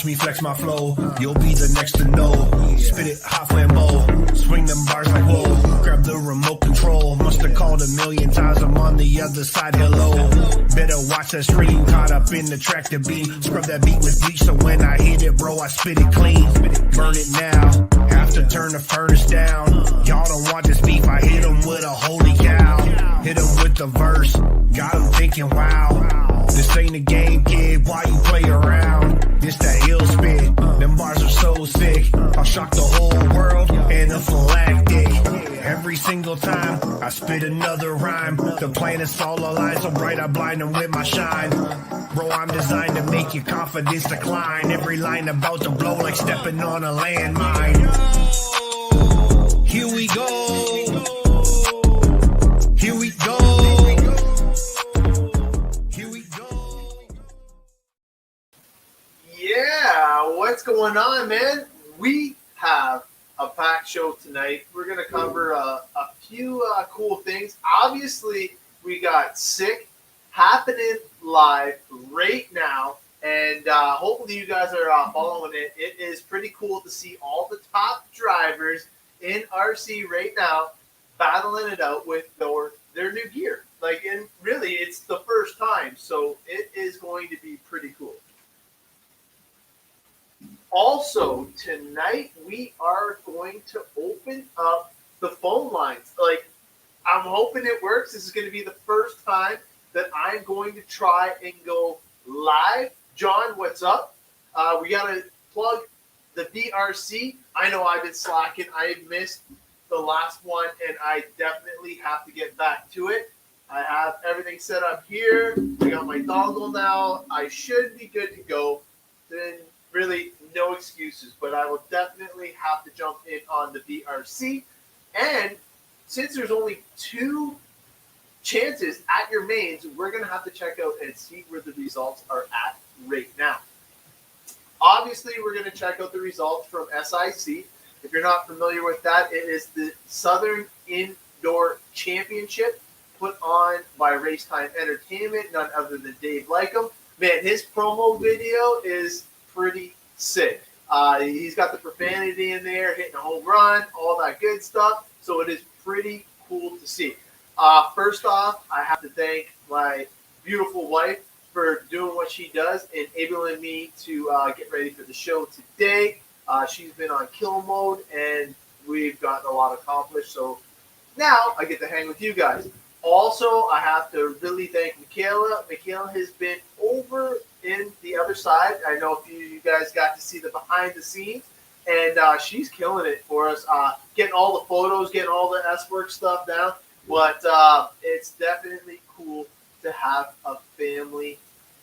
Watch me flex my flow, you'll be the next to know. Spit it hot flambeau, swing them bars like whoa. Grab the remote control, must've called a million times, I'm on the other side, hello. Better watch that stream, caught up in the track to beat. Scrub that beat with bleach, so when I hit it, bro, I spit it clean. Burn it now, have to turn the furnace down. Y'all don't want this beef, I hit them with a holy cow. Hit them with the verse, got them thinking, wow. This ain't a game, kid, why you play around? This that ill spit, them bars are so sick. I'll shock the whole world, anaphylactic. Every single time I spit another rhyme, the planets all aligned so bright I blind them with my shine. Bro, I'm designed to make your confidence decline. Every line about to blow like stepping on a landmine. Here we go. Here we go. Here we go. Yeah, what's going on, man? We have a packed show tonight. We're going to cover a few cool things. Obviously, we got SIC happening live right now, and hopefully you guys are following it. It is pretty cool to see all the top drivers in RC right now battling it out with their new gear. Like, and really, it's the first time, so it is going to be pretty cool. Also, tonight we are going to open up the phone lines. Like, I'm hoping it works. This is going to be the first time that I'm going to try and go live. John, what's up? We got to plug the DRC. I know I've been slacking. I missed the last one, and I definitely have to get back to it. I have everything set up here. I got my dongle now. I should be good to go. Then really no excuses, but I will definitely have to jump in on the DRC. And since there's only 2 chances at your mains, we're going to have to check out and see where the results are at right now. Obviously, we're going to check out the results from SIC. If you're not familiar with that, it is the Southern Indoor Championship put on by Racetime Entertainment, none other than Dave Lycum. Man, his promo video is pretty sick. He's got the profanity in there, hitting a home run, all that good stuff. So it is pretty cool to see. First off, I have to thank my beautiful wife for doing what she does and enabling me to get ready for the show today. She's been on kill mode, and we've gotten a lot accomplished. So now I get to hang with you guys. Also, I have to really thank Michaela. Michaela has been over in the other side. I know a few of you guys got to see the behind the scenes, and she's killing it for us, getting all the photos, getting all the S-Work stuff down. But it's definitely cool to have a family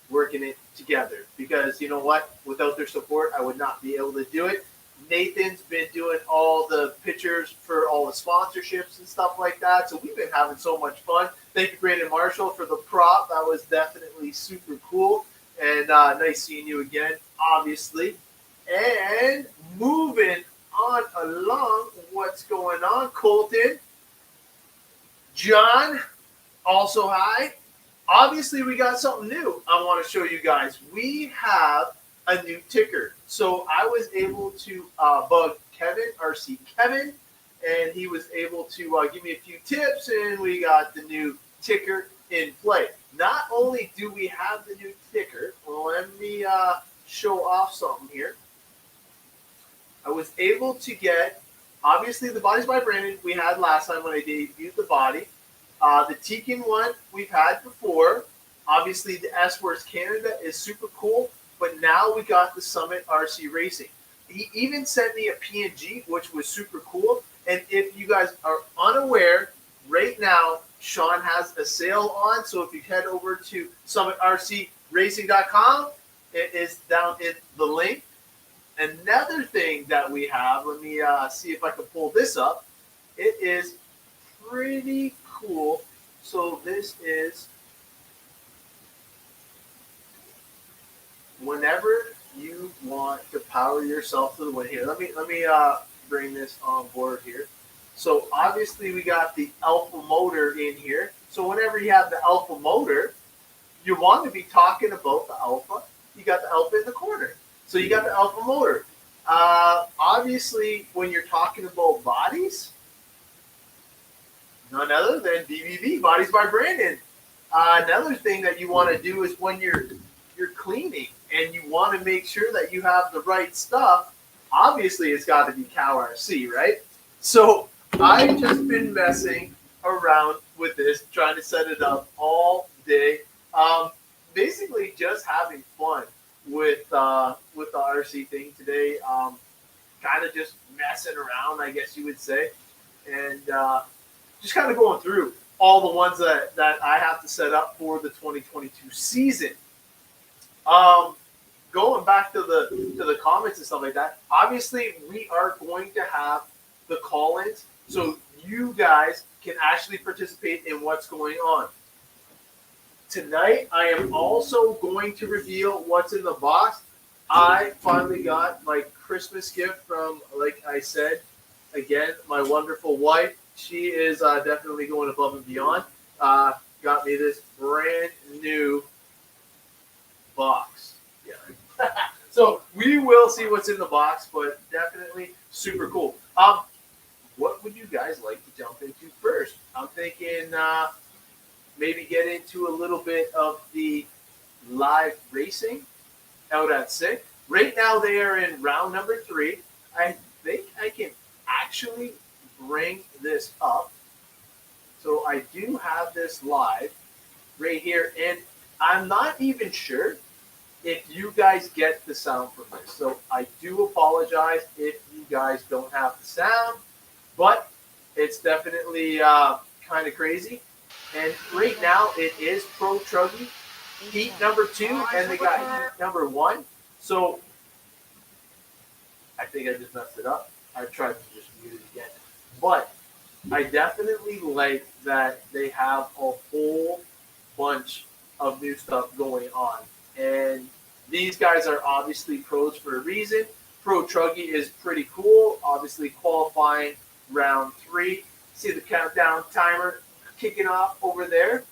working it together, because you know what? Without their support, I would not be able to do it. Nathan's been doing all the pictures for all the sponsorships and stuff like that. So we've been having so much fun. Thank you, Brandon Marshall, for the prop. That was definitely super cool. And nice seeing you again, obviously. And moving on along, what's going on, Colton? John, also hi. Obviously, we got something new I want to show you guys. We have a new ticker. So I was able to bug Kevin, RC Kevin, and he was able to give me a few tips, and we got the new ticker in play. Not only do we have the new ticker, let me show off something here. I was able to get, obviously, the bodies by Brandon we had last time when I debuted the body. The Tekin one we've had before. Obviously, the S-Works Canada is super cool. But now we got the Summit RC Racing. He even sent me a PNG, which was super cool. And if you guys are unaware, right now, Sean has a sale on. So if you head over to summitrcracing.com, it is down in the link. Another thing that we have, let me see if I can pull this up. It is pretty cool. So this is, whenever you want to power yourself to the win. Here, let me bring this on board here. So obviously we got the alpha motor in here. So whenever you have the alpha motor, you want to be talking about the alpha. You got the alpha in the corner. So you got the Alpha motor. Obviously, when you're talking about bodies, none other than BBB, Bodies by Brandon. Another thing that you want to do is when you're cleaning and you want to make sure that you have the right stuff, obviously it's got to be CowRC, right? So I've just been messing around with this, trying to set it up all day. Basically just having fun with the RC thing today. Kind of just messing around, I guess you would say. And just kind of going through all the ones that I have to set up for the 2022 season. Going back to the comments and stuff like that, obviously we are going to have the call-ins so you guys can actually participate in what's going on. Tonight, I am also going to reveal what's in the box. I finally got my Christmas gift from, like I said, again, my wonderful wife. She is definitely going above and beyond. Got me this brand new box. Yeah. So we will see what's in the box, but definitely super cool. What would you guys like to jump into first? I'm thinking maybe get into a little bit of the live racing out at SIC. Right now they are in round number 3. I think I can actually bring this up. So I do have this live right here, and I'm not even sure if you guys get the sound from this. So I do apologize if you guys don't have the sound, but it's definitely kind of crazy. And right now it is Pro Truggy heat number 2, and they got heat number 1. So I think I just messed it up. I tried to just mute it again. But I definitely like that they have a whole bunch of new stuff going on. And these guys are obviously pros for a reason. Pro Truggy is pretty cool. Obviously qualifying round 3. See the countdown timer kicking off over there.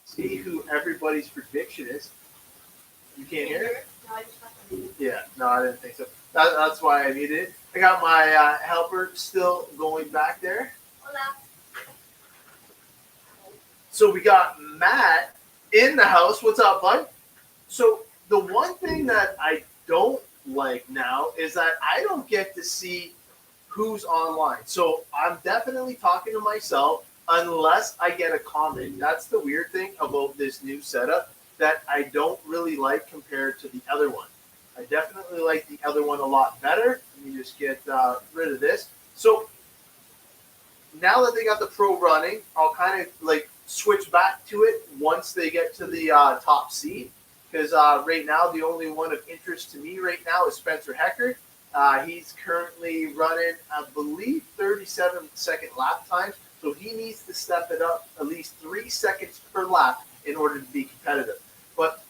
See who everybody's prediction is. You can't hear it? No, I just got them. Yeah, no, I didn't think so. That's why I needed it. I got my helper still going back there. Hola. So we got Matt in the house. What's up, bud? So the one thing that I don't like now is that I don't get to see who's online. So I'm definitely talking to myself unless I get a comment. That's the weird thing about this new setup that I don't really like compared to the other one. I definitely like the other one a lot better. Let me just get rid of this. So now that they got the Pro running, I'll kind of like switch back to it once they get to the top seed. Because right now, the only one of interest to me right now is Spencer Hecker. He's currently running, I believe, 37-second lap times. So he needs to step it up at least 3 seconds per lap in order to be competitive. But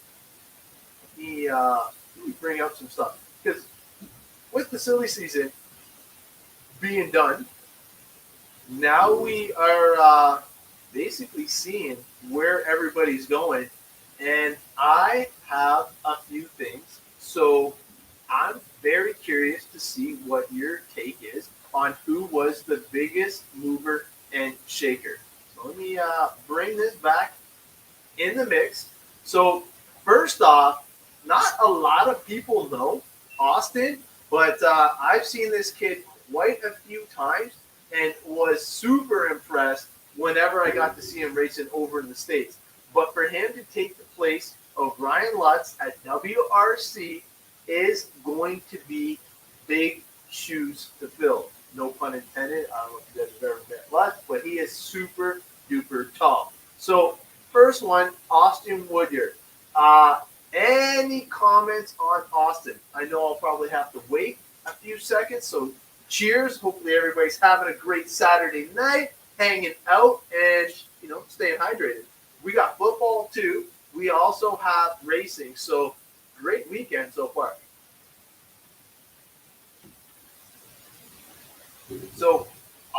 let me bring up some stuff. Because with the silly season being done, now we are basically seeing where everybody's going. And I have a few things. So I'm very curious to see what your take is on who was the biggest mover and shaker. So let me bring this back in the mix. So first off, not a lot of people know Austin, but I've seen this kid quite a few times and was super impressed whenever I got to see him racing over in the States. But for him to take the place of Ryan Lutz at WRC is going to be big shoes to fill. No pun intended. I don't know if you guys have ever met Lutz, but he is super duper tall. So first one, Austin Woodyard. Any comments on Austin? I know I'll probably have to wait a few seconds. So cheers. Hopefully everybody's having a great Saturday night, hanging out, and staying hydrated. We got football too. We also have racing. So great weekend so far. So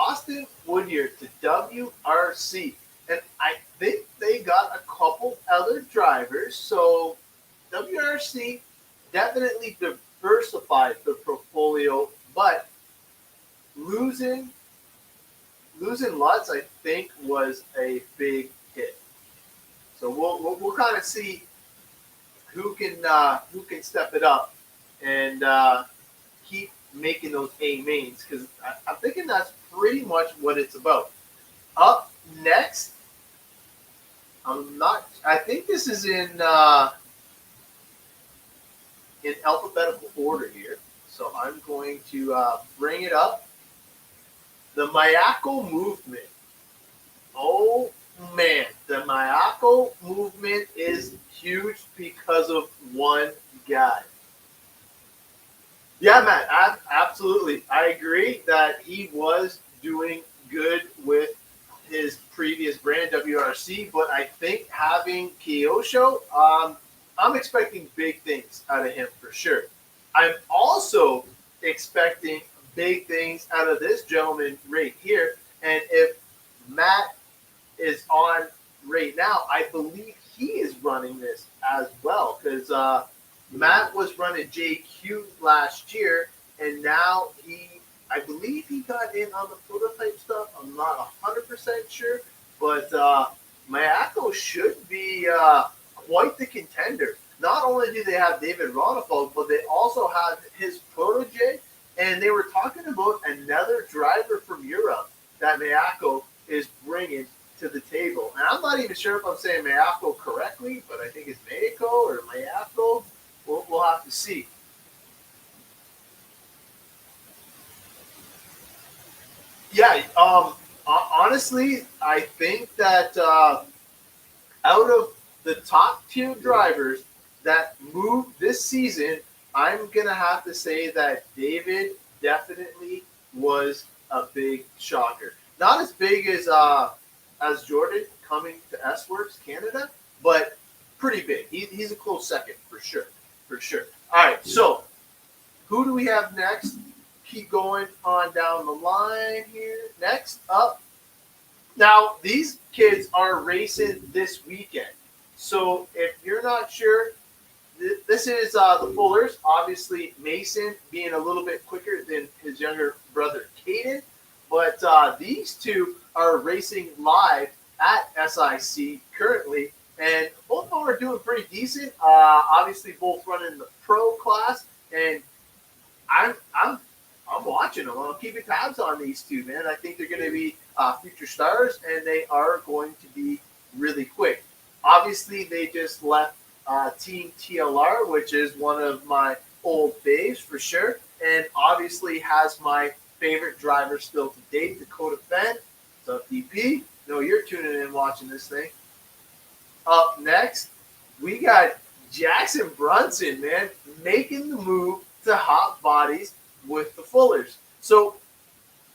Austin Woodyard to WRC. And I think they got a couple other drivers. So WRC definitely diversified the portfolio, but losing Lutz, I think, was a big hit. So we'll kind of see who can step it up and keep making those A mains, because I'm thinking that's pretty much what it's about. Up next, I think this is in alphabetical order here, so I'm going to bring it up. The Mayako movement. Oh man, the Mayako movement is huge because of one guy. Yeah, Matt, absolutely. I agree that he was doing good with his previous brand, WRC, but I think having Kyosho, I'm expecting big things out of him for sure. I'm also expecting big things out of this gentleman right here. And if Matt is on right now, I believe he is running this as well, because Matt was running JQ last year, and now I believe he got in on the prototype stuff. I'm not 100% sure, but Mayako should be quite the contender. Not only do they have David Ronefeld, but they also have his protege, and they were talking about another driver from Europe that Mayako is bringing to the table. And I'm not even sure if I'm saying Mayako correctly, but I think it's Mayako or Mayako. We'll have to see. Yeah, honestly, I think that out of the top two drivers that moved this season, I'm going to have to say that David definitely was a big shocker. Not as big as Jordan coming to S-Works Canada, but pretty big. He's a close second for sure. For sure. All right, so who do we have next? Keep going on down the line here. Next up. Now, these kids are racing this weekend. So if you're not sure, this is the Fullers. Obviously, Mason being a little bit quicker than his younger brother, Caden. But these two are racing live at SIC currently. And both of them are doing pretty decent. Obviously, both running the pro class, and I'm watching them. I'm keeping tabs on these two, man. I think they're going to be future stars, and they are going to be really quick. Obviously, they just left Team TLR, which is one of my old faves for sure, and obviously has my favorite driver still to date, Dakota Fenn. What's up, DP? No, you're tuning in watching this thing. Up next, we got Jackson Brunson, man, making the move to hot bodies with the Fullers. So,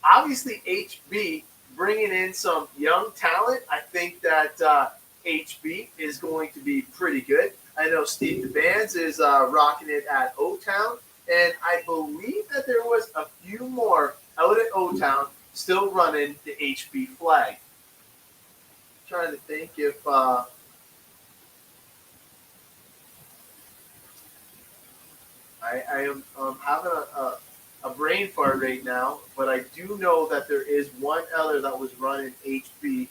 obviously, HB bringing in some young talent. I think that HB is going to be pretty good. I know Steve DeBands is rocking it at O-Town, and I believe that there was a few more out at O-Town still running the HB flag. I'm trying to think if I am having a brain fart right now, but I do know that there is one other that was running HB.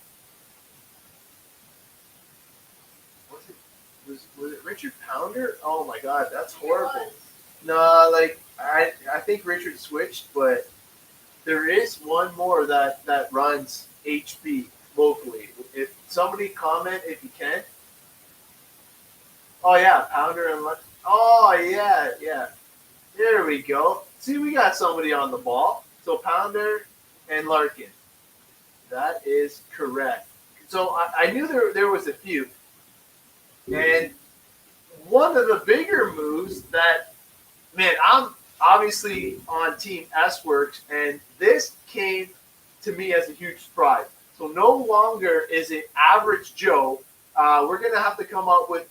Was it Richard Pounder? Oh my God, that's horrible. No, like I think Richard switched, but there is one more that runs HB locally. If somebody comment if you can. Oh yeah, Pounder and oh yeah. There we go. See, we got somebody on the ball. So Pounder and Larkin. That is correct. So I knew there was a few. And one of the bigger moves that, man, I'm obviously on Team S-Works, and this came to me as a huge surprise. So no longer is it Average Joe. We're going to have to come up with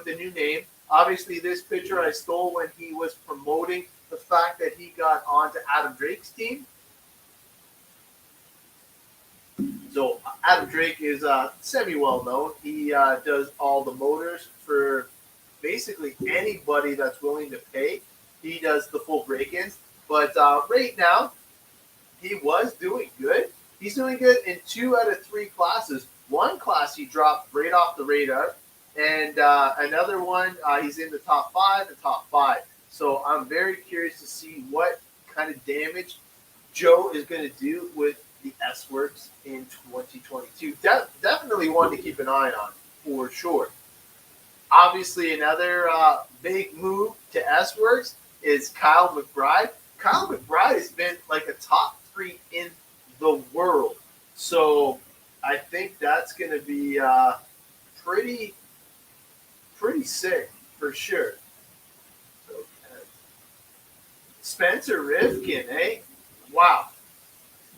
a new name. Obviously, this picture I stole when he was promoting the fact that he got onto Adam Drake's team. So Adam Drake is semi-well known. He does all the motors for basically anybody that's willing to pay. He does the full break-ins. But right now, he was doing good. He's doing good in 2 out of 3 classes. One class he dropped right off the radar, and another one he's in the top 5. So I'm very curious to see what kind of damage Joe is going to do with the S-Works in 2022. Definitely one to keep an eye on for sure. Obviously, another big move to S-Works is Kyle McBride. Kyle McBride has been like a top 3 in the world. So I think that's going to be pretty sick for sure. Okay. Spencer Rivkin, eh? Wow.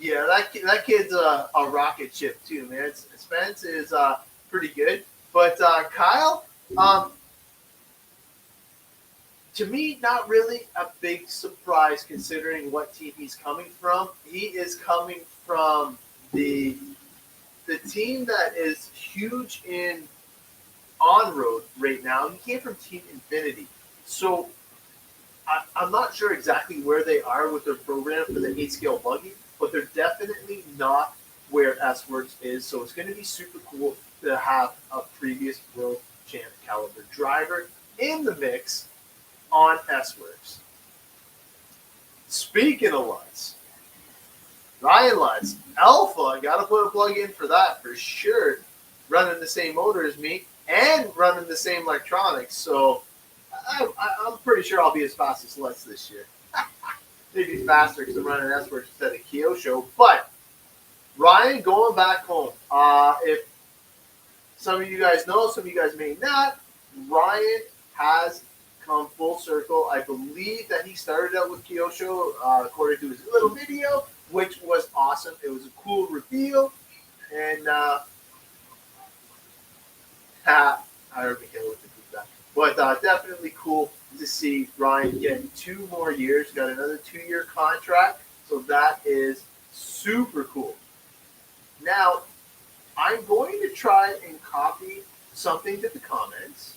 Yeah, that kid's a rocket ship too, man. Spence is pretty good. But Kyle, to me, not really a big surprise considering what team he's coming from. He is coming from the team that is huge in on-road right now. He came from Team Infinity. So I'm not sure exactly where they are with their program for the 8-scale buggy, but they're definitely not where S-Works is. So it's going to be super cool to have a previous world champ caliber driver in the mix on S-Works. Speaking of Lutz, Ryan Lutz, Alpha, I got to put a plug in for that for sure. Running the same motor as me and running the same electronics. So I'm pretty sure I'll be as fast as Lutz this year. Maybe faster because I'm running S-Works instead of Kyosho. But Ryan going back home. If some of you guys know, some of you guys may not, Ryan has come full circle. I believe that he started out with Kyosho according to his little video, which was awesome. It was a cool reveal. And I already get what to do that. But definitely cool to see Ryan get 2 more years, got another 2-year contract. So that is super cool. Now, I'm going to try and copy something to the comments.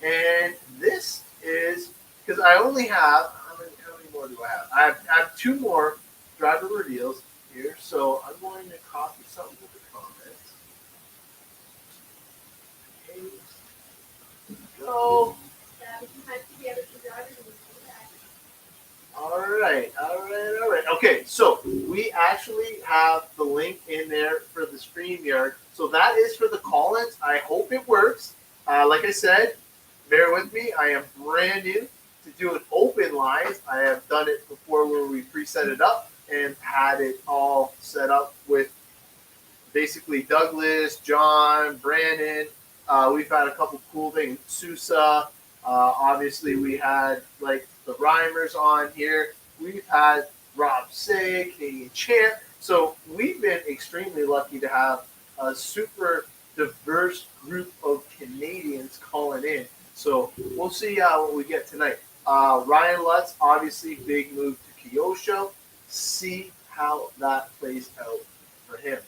And this is, because I only have, how many more do I have? I have 2 more driver reveals here. So I'm going to copy something to the comments. Go. All right. Okay, so we actually have the link in there for the StreamYard. So that is for the call-ins. I hope it works. Like I said, bear with me. I am brand new to doing open lines. I have done it before where we preset it up and had it all set up with basically Douglas, John, Brandon. We've had a couple cool things. Sousa. Obviously, we had like the Rhymers on here. We've had Rob Say, Canadian champ. So we've been extremely lucky to have a super diverse group of Canadians calling in. So we'll see what we get tonight. Ryan Lutz, obviously, big move to Kyosho. See how that plays out for him.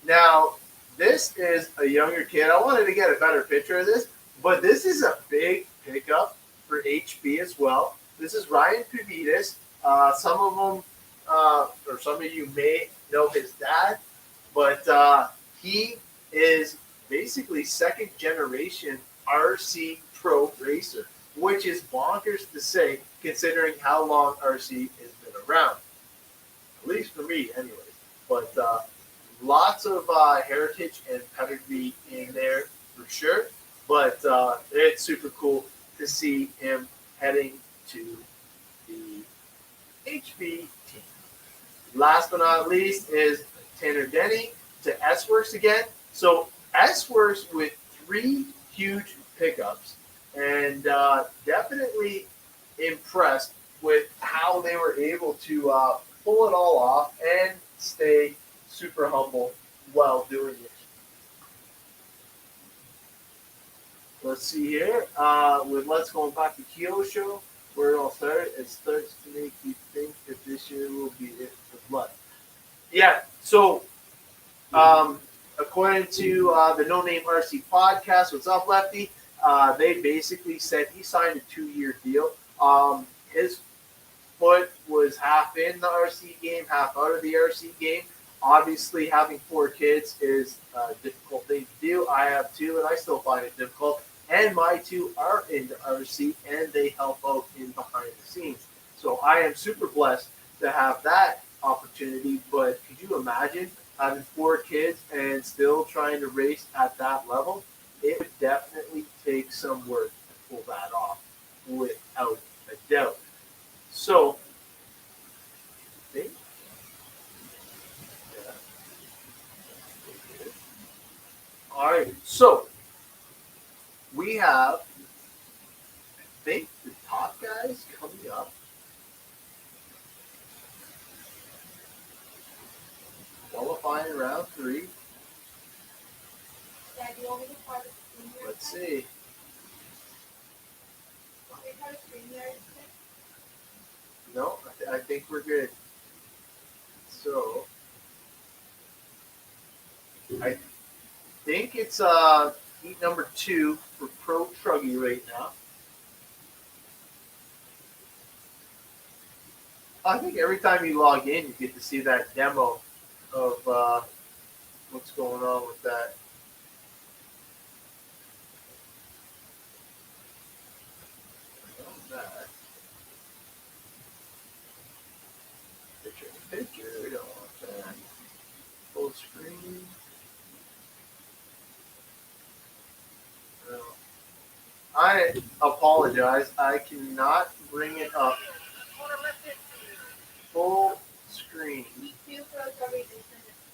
Now, this is a younger kid. I wanted to get a better picture of this, but this is a big pickup for HB as well. This is Ryan Pavitas. Some of them, or some of you may know his dad, but he is basically 2nd generation RC pro racer, which is bonkers to say considering how long RC has been around. At least for me, anyways. But lots of heritage and pedigree in there for sure. But it's super cool to see him heading to the HB team. Last but not least is Tanner Denny to S-Works again. So S-Works with 3 huge pickups, and definitely impressed with how they were able to pull it all off and stay super humble while doing it. Let's see here. With Let's Going back to Kyosho, where it all started, it starts to make you think that this year will be it for Blood. Yeah, so According to the No Name RC podcast, what's up, Lefty? They basically said he signed a 2-year deal. His foot was half in the RC game, half out of the RC game. Obviously, having 4 kids is a difficult thing to do. I have 2, and I still find it difficult. And my 2 are into RC, and they help out in behind the scenes. So I am super blessed to have that opportunity. But could you imagine having 4 kids and still trying to race at that level? It would definitely take some work to pull that off, without a doubt. So, yeah. All right. So we have, I think, the top guys coming up. Qualifying in round 3. Let's see. No, I think we're good. So, I think it's heat number 2 for Pro Truggy right now. I think every time you log in, you get to see that demo of what's going on with that. Picture, we don't want that. Full screen. No. I apologize. I cannot bring it up. Full screen.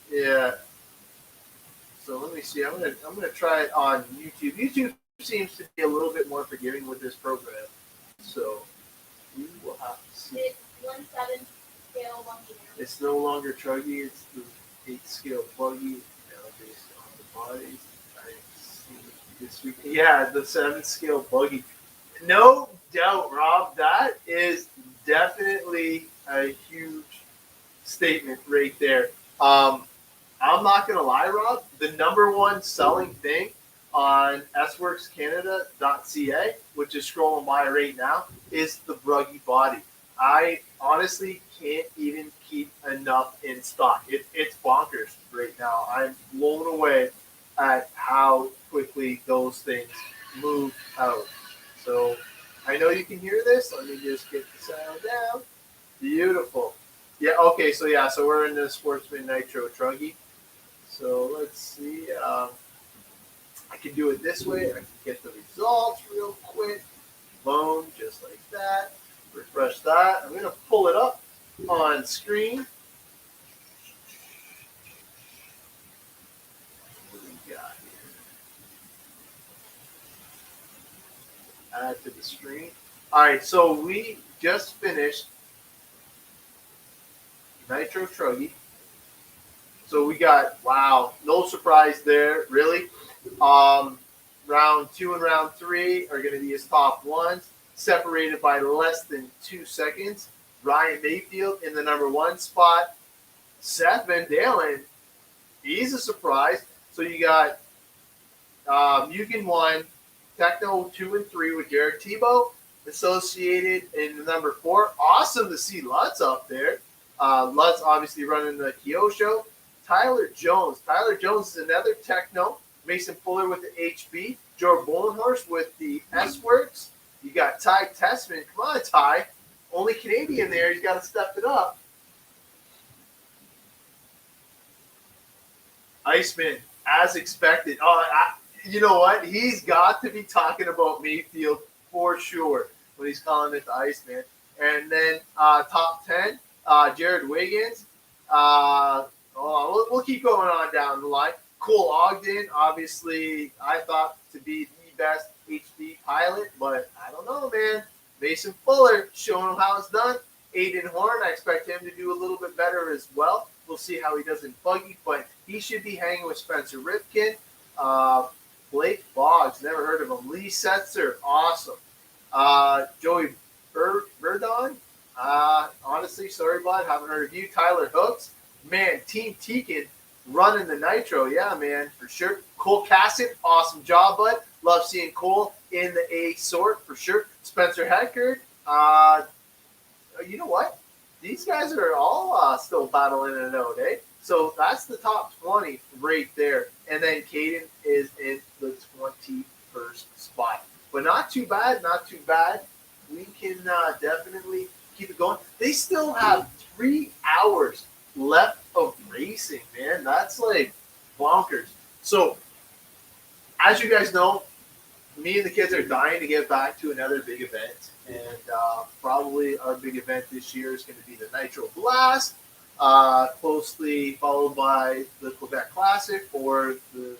Yeah. So let me see. I'm gonna try it on YouTube. YouTube seems to be a little bit more forgiving with this program. So we will have to see. It's 1/7 scale buggy now. It's no longer truggy. It's the 8 scale buggy now based on the bodies. I see this week. Yeah, the 7 scale buggy. No doubt, Rob. That is definitely a huge statement right there. I'm not gonna lie, Rob. The number 1 selling thing on sworkscanada.ca, which is scrolling by right now, is the Bruggy body. I honestly can't even keep enough in stock. It's bonkers right now. I'm blown away at how quickly those things move out. So I know you can hear this. Let me just get the sound down. Beautiful. Yeah, okay, so we're in the Sportsman Nitro Truggy. So let's see. I can do it this way. I can get the results real quick. Boom, just like that. Refresh that. I'm going to pull it up on screen. What do we got here? Add to the screen. All right, so we just finished Nitro Truggy. So we got, wow, no surprise there, really. Round 2 and round 3 are going to be his top ones, separated by less than 2 seconds. Ryan Mayfield in the number 1 spot. Seth Van Dalen, he's a surprise. So you got Mugen 1, Techno 2 and 3 with Jared Tebow associated in the number 4. Awesome to see Lutz up there. Lutz obviously running the Kyo show. Tyler Jones. Tyler Jones is another Techno. Mason Fuller with the HB. Joe Bolenhorst with the S-Works. You got Ty Tessman. Come on, Ty. Only Canadian there. He's got to step it up. Iceman, as expected. You know what? He's got to be talking about Mayfield for sure when he's calling it the Iceman. And then top 10, Jared Wiggins. We'll keep going on down the line. Cole Ogden, obviously, I thought to be the best HD pilot, but I don't know, man. Mason Fuller, showing him how it's done. Aiden Horn, I expect him to do a little bit better as well. We'll see how he does in buggy, but he should be hanging with Spencer Rifkin. Blake Boggs, never heard of him. Lee Setzer, awesome. Joey Verdon, honestly, sorry, bud, haven't heard of you. Tyler Hooks, man, Team Teakin running the nitro. Yeah, man, for sure. Cole Cassett, awesome job, bud. Love seeing Cole in the A sort for sure. Spencer Heckard, you know what? These guys are all still battling it out, eh? So that's the top 20 right there. And then Caden is in the 21st spot. But not too bad, not too bad. We can definitely keep it going. They still have 3 hours left of racing, man. That's like bonkers. So, as you guys know, me and the kids are dying to get back to another big event. And probably our big event this year is going to be the Nitro Blast, closely followed by the Quebec Classic or the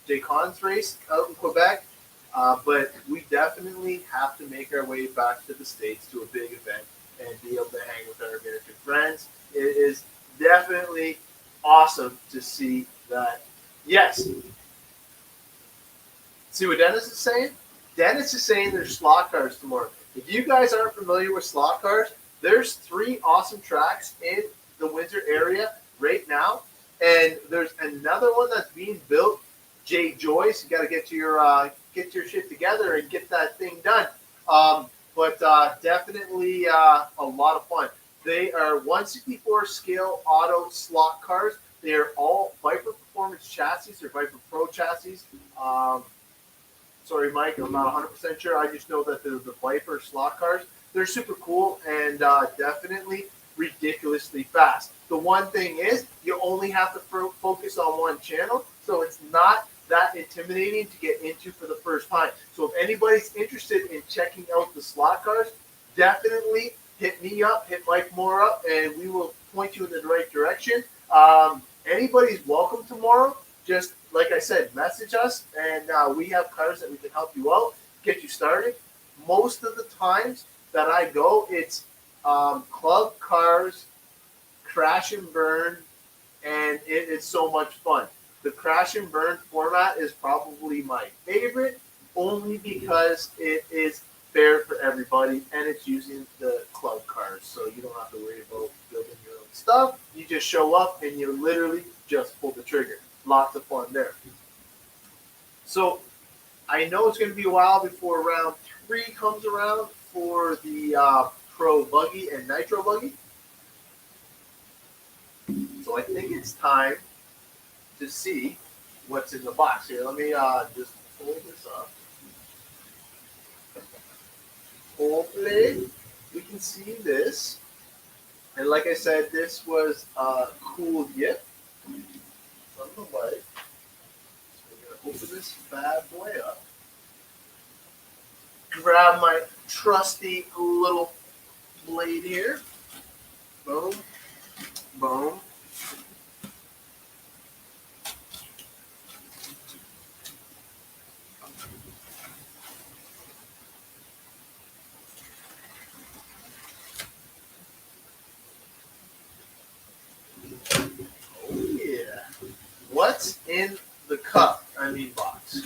J-Cons race out in Quebec. But we definitely have to make our way back to the States to a big event and be able to hang with our American friends. It is definitely awesome to see that. Yes. See what Dennis is saying? Dennis is saying there's slot cars tomorrow. If you guys aren't familiar with slot cars, there's 3 awesome tracks in the Windsor area right now. And there's another one that's being built. Jay Joyce, you got to get your shit together and get that thing done. But definitely a lot of fun. They are 164 scale auto slot cars. They are all Viper Performance chassis or Viper Pro chassis. Sorry, Mike, I'm not 100% sure. I just know that they're the Viper slot cars. They're super cool and definitely ridiculously fast. The one thing is you only have to focus on one channel, so it's not that intimidating to get into for the first time. So if anybody's interested in checking out the slot cars, definitely hit me up, hit Mike Moore up, and we will point you in the right direction. Anybody's welcome tomorrow. Just like I said, message us, and we have cars that we can help you out, get you started. Most of the times that I go, it's club cars, crash and burn, and it is so much fun. The crash and burn format is probably my favorite, only because it is fair for everybody, and it's using the club cars, so you don't have to worry about building your own stuff. You just show up, and you literally just pull the trigger. Lots of fun there. So I know it's going to be a while before round 3 comes around for the Pro Buggy and Nitro Buggy. So I think it's time to see what's in the box here. Let me just pull this up. Hopefully we can see this. And like I said, this was a cool gift from the wife. So we're going to open this bad boy up. Grab my trusty little blade here. Boom. Boom. Oh yeah. What's in the cup? I mean box.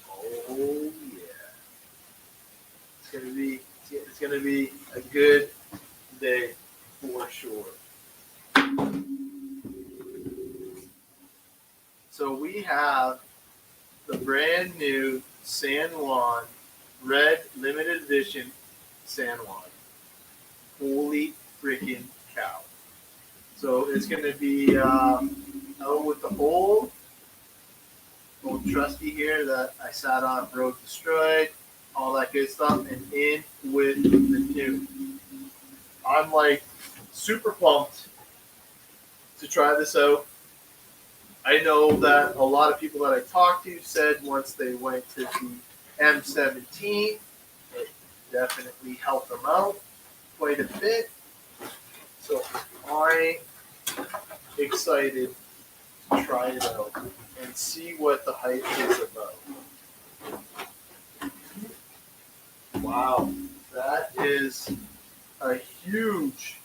Oh yeah. It's gonna be a good day for sure. So we have the brand new San Juan Red Limited Edition San Juan. Holy freaking cow. So it's going to be out with the old trusty here that I sat on, broke, destroyed, all that good stuff, and in with the new. I'm like super pumped to try this out. I know that a lot of people that I talked to said once they went to the M17, it definitely helped them out quite a bit. So I'm excited to try it out and see what the hype is about. Wow, that is a huge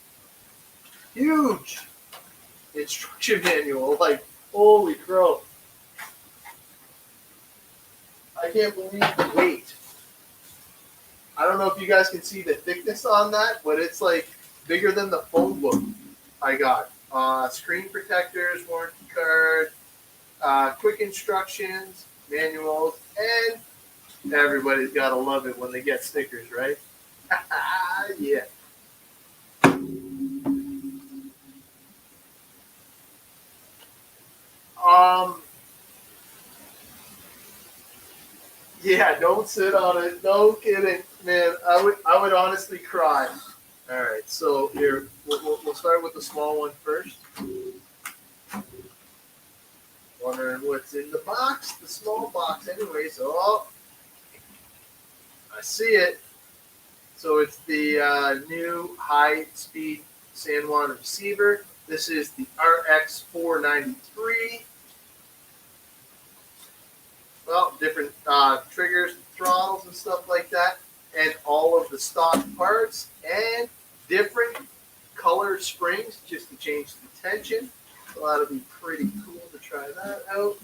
instruction manual. Like, holy crow. I can't believe the weight. I don't know if you guys can see the thickness on that, but it's like bigger than the phone book I got. Screen protectors, warranty card, quick instructions, manuals, and everybody's got to love it when they get stickers, right? Yeah. Yeah, don't sit on it. No kidding, man. I would honestly cry. All right, so here we'll start with the small one first. Wondering what's in the box, the small box. Anyway, so I see it. So it's the new high-speed San Juan receiver. This is the RX 493. Well, different triggers, throttles, and stuff like that, and all of the stock parts and different color springs just to change the tension. So that'll be pretty cool to try that out.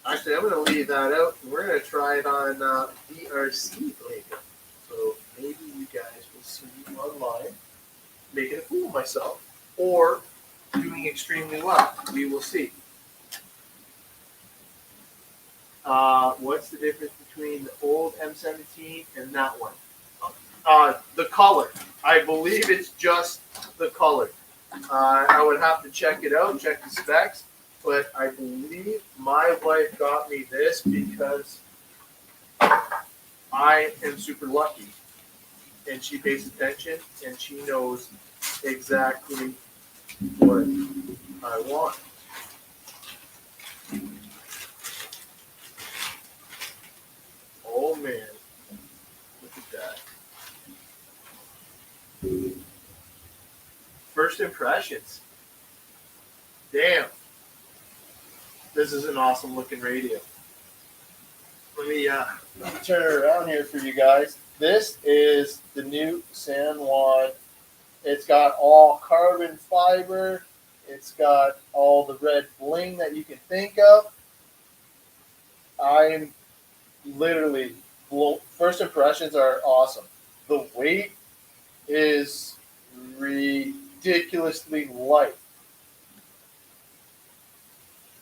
Actually, I'm going to leave that out, and we're going to try it on DRC later. So maybe you guys will see me online making a fool of myself or doing extremely well. We will see. What's the difference between the old M17 and that one? The color. I believe it's just the color. I would have to check it out, check the specs, but I believe my wife got me this because I am super lucky, and she pays attention, and she knows exactly what I want. Oh man, look at that. First impressions. Damn. This is an awesome looking radio. Let me turn it around here for you guys. This is the new San Juan. It's got all carbon fiber. It's got all the red bling that you can think of. I'm literally, first impressions are awesome. The weight is ridiculously light.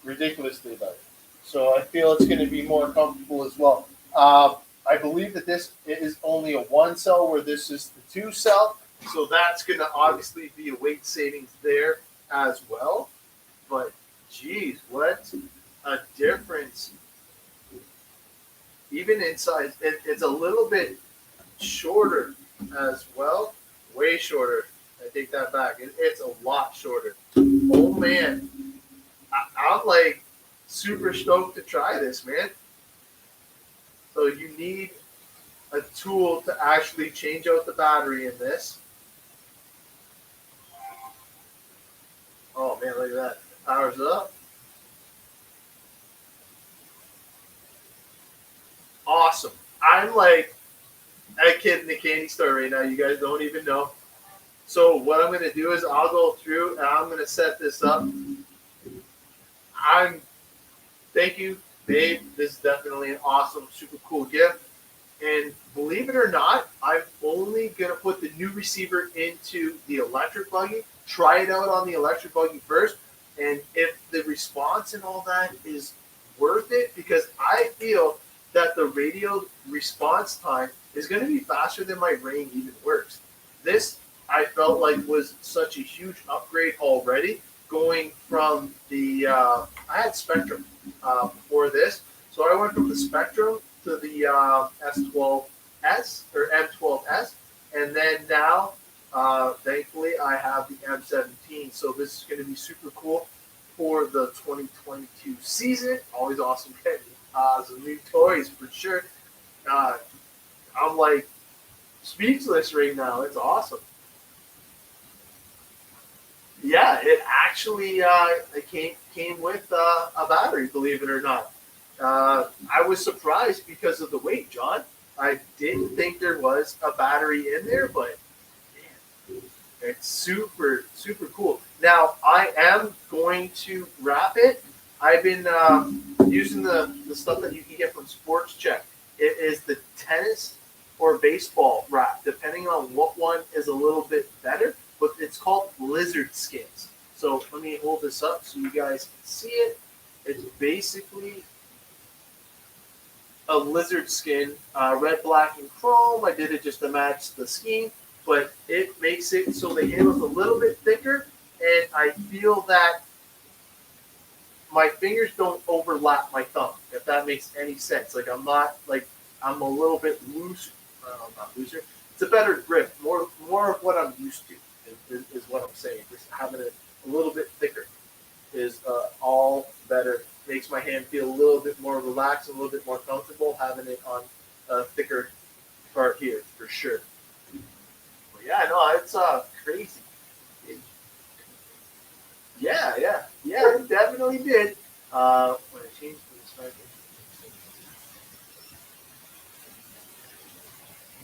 Ridiculously light. So I feel it's going to be more comfortable as well. I believe that this is only a 1-cell, where this is the 2-cell. So that's going to obviously be a weight savings there as well. But geez, what a difference. Even inside, it's a little bit shorter as well. Way shorter. I take that back. It's a lot shorter. Oh, man. I'm like super stoked to try this, man. So you need a tool to actually change out the battery in this. Oh, man, look at that. It powers up. Awesome. I'm like a kid in the candy store right now. You guys don't even know. So what I'm going to do is I'll go through and I'm going to set this up. Thank you, babe. This is definitely an awesome, super cool gift. And believe it or not, I'm only going to put the new receiver into the electric buggy, try it out on the electric buggy first. And if the response and all that is worth it, because I feel that the radio response time is going to be faster than my Rain even works. This, I felt like, was such a huge upgrade already, going from the, I had Spectrum before this, so I went from the Spectrum to the S12S, or M12S, and then now, thankfully, I have the M17, so this is going to be super cool for the 2022 season. Always awesome getting some new toys for sure. I'm like speechless right now. It's awesome. Yeah, it actually it came with a battery, believe it or not. I was surprised because of the weight, John. I didn't think there was a battery in there, but man, it's super, super cool. Now, I am going to wrap it. I've been using the stuff that you can get from Sports Check. it is the tennis or baseball wrap, depending on what one is a little bit better. But it's called lizard skins. So let me hold this up so you guys can see it. It's basically a lizard skin, red, black, and chrome. I did it just to match the scheme, but it makes it so the handle's a little bit thicker, and I feel that my fingers don't overlap my thumb, if that makes any sense. Like I'm not like I'm a little bit loose. Not looser. It's a better grip, more of what I'm used to is what I'm saying. Just having it a little bit thicker is all better. Makes my hand feel a little bit more relaxed, a little bit more comfortable having it on a thicker part here for sure. But yeah, no, it's crazy. Yeah, it definitely did. When I changed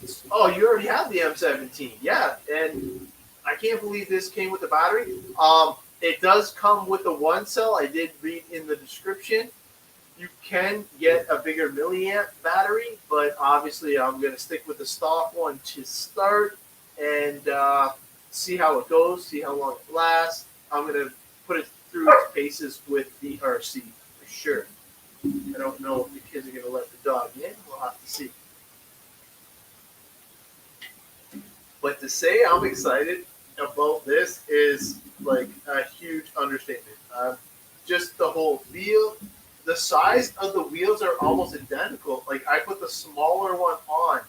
this, oh, you already have the M17. Yeah, and I can't believe this came with the battery. It does come with the one cell. I did read in the description. You can get a bigger milliamp battery, but obviously I'm going to stick with the stock one to start and see how it goes, see how long it lasts. I'm going to put it through its paces with DRC for sure. I don't know if the kids are going to let the dog in. We'll have to see. But to say I'm excited about this is like a huge understatement. Just the whole wheel, the size of the wheels are almost identical. Like I put the smaller one on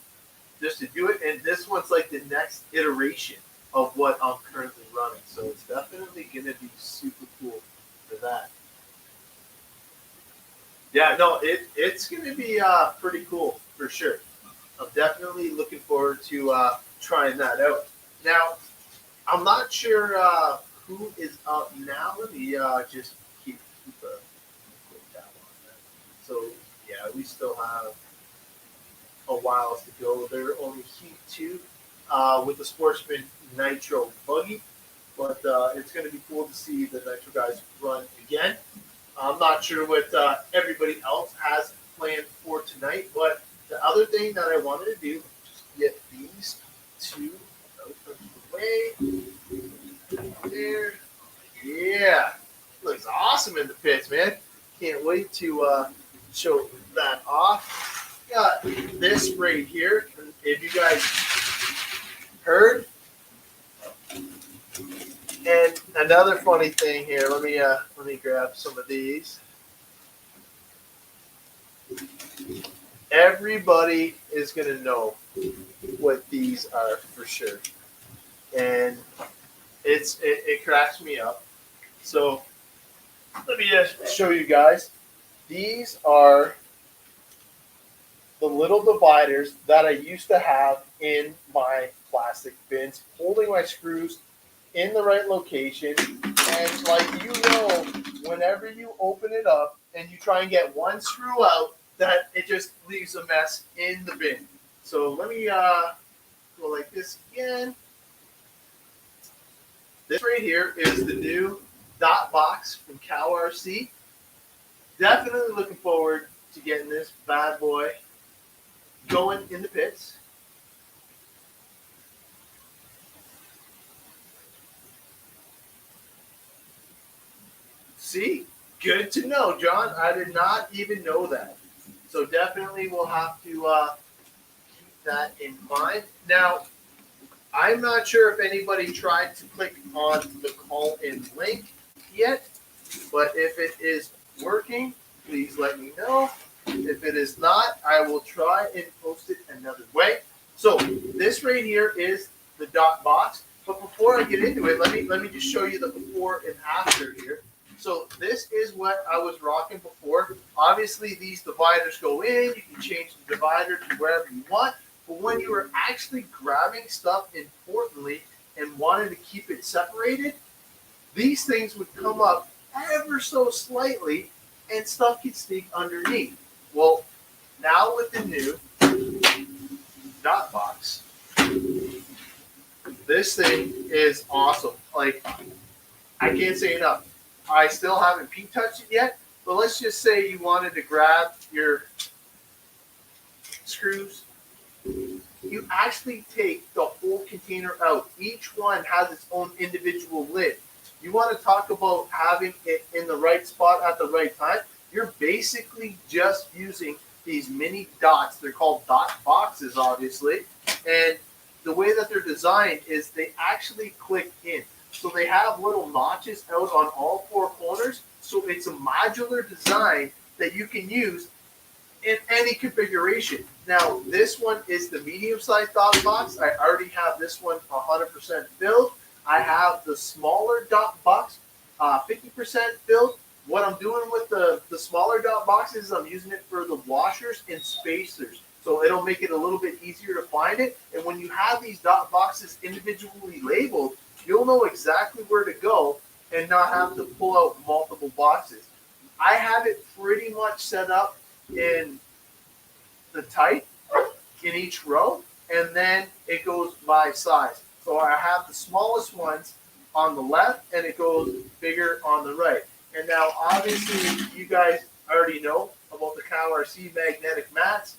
just to do it, and this one's like the next iteration of what I'm currently running. So it's definitely going to be super cool for that. Yeah, no, it's going to be pretty cool for sure. I'm definitely looking forward to trying that out. Now, I'm not sure who is up now. Let me just keep a quick tab on that. So, yeah, we still have a while to go. They're only Heat 2 with the Sportsman Nitro buggy. But it's going to be cool to see the Nitro guys run again. I'm not sure what everybody else has planned for tonight, but the other thing that I wanted to do, just get these two out of the way. There. Yeah. Looks awesome in the pits, man. Can't wait to show that off. Got this right here. If you guys heard. And another funny thing here, let me grab some of these. Everybody is gonna know what these are for sure, and it cracks me up. So let me just show you guys. These are the little dividers that I used to have in my plastic bins, holding my screws in the right location. And like whenever you open it up and you try and get one screw out, that it just leaves a mess in the bin. So let me go like this again. This right here is the new dot box from CowRC. Definitely looking forward to getting this bad boy going in the pits. See, good to know, John. I did not even know that. So definitely we'll have to keep that in mind. Now, I'm not sure if anybody tried to click on the call-in link yet, but if it is working, please let me know. If it is not, I will try and post it another way. So this right here is the dot box. But before I get into it, let me just show you the before and after here. So this is what I was rocking before. Obviously, these dividers go in. You can change the divider to wherever you want. But when you are actually grabbing stuff importantly and wanted to keep it separated, these things would come up ever so slightly and stuff could sneak underneath. Well, now with the new dot box, this thing is awesome. Like, I can't say enough. I still haven't peak touched it yet, but let's just say you wanted to grab your screws. You actually take the whole container out. Each one has its own individual lid. You want to talk about having it in the right spot at the right time. You're basically just using these mini dots. They're called dot boxes, obviously. And the way that they're designed is they actually click in. So they have little notches out on all four corners. So it's a modular design that you can use in any configuration. Now, this one is the medium-sized dot box. I already have this one 100% filled. I have the smaller dot box 50% filled. What I'm doing with the smaller dot boxes is I'm using it for the washers and spacers. So it'll make it a little bit easier to find it. And when you have these dot boxes individually labeled, you'll know exactly where to go and not have to pull out multiple boxes. I have it pretty much set up in the type in each row, and then it goes by size. So I have the smallest ones on the left, and it goes bigger on the right. And now, obviously, you guys already know about the CowRC magnetic mats.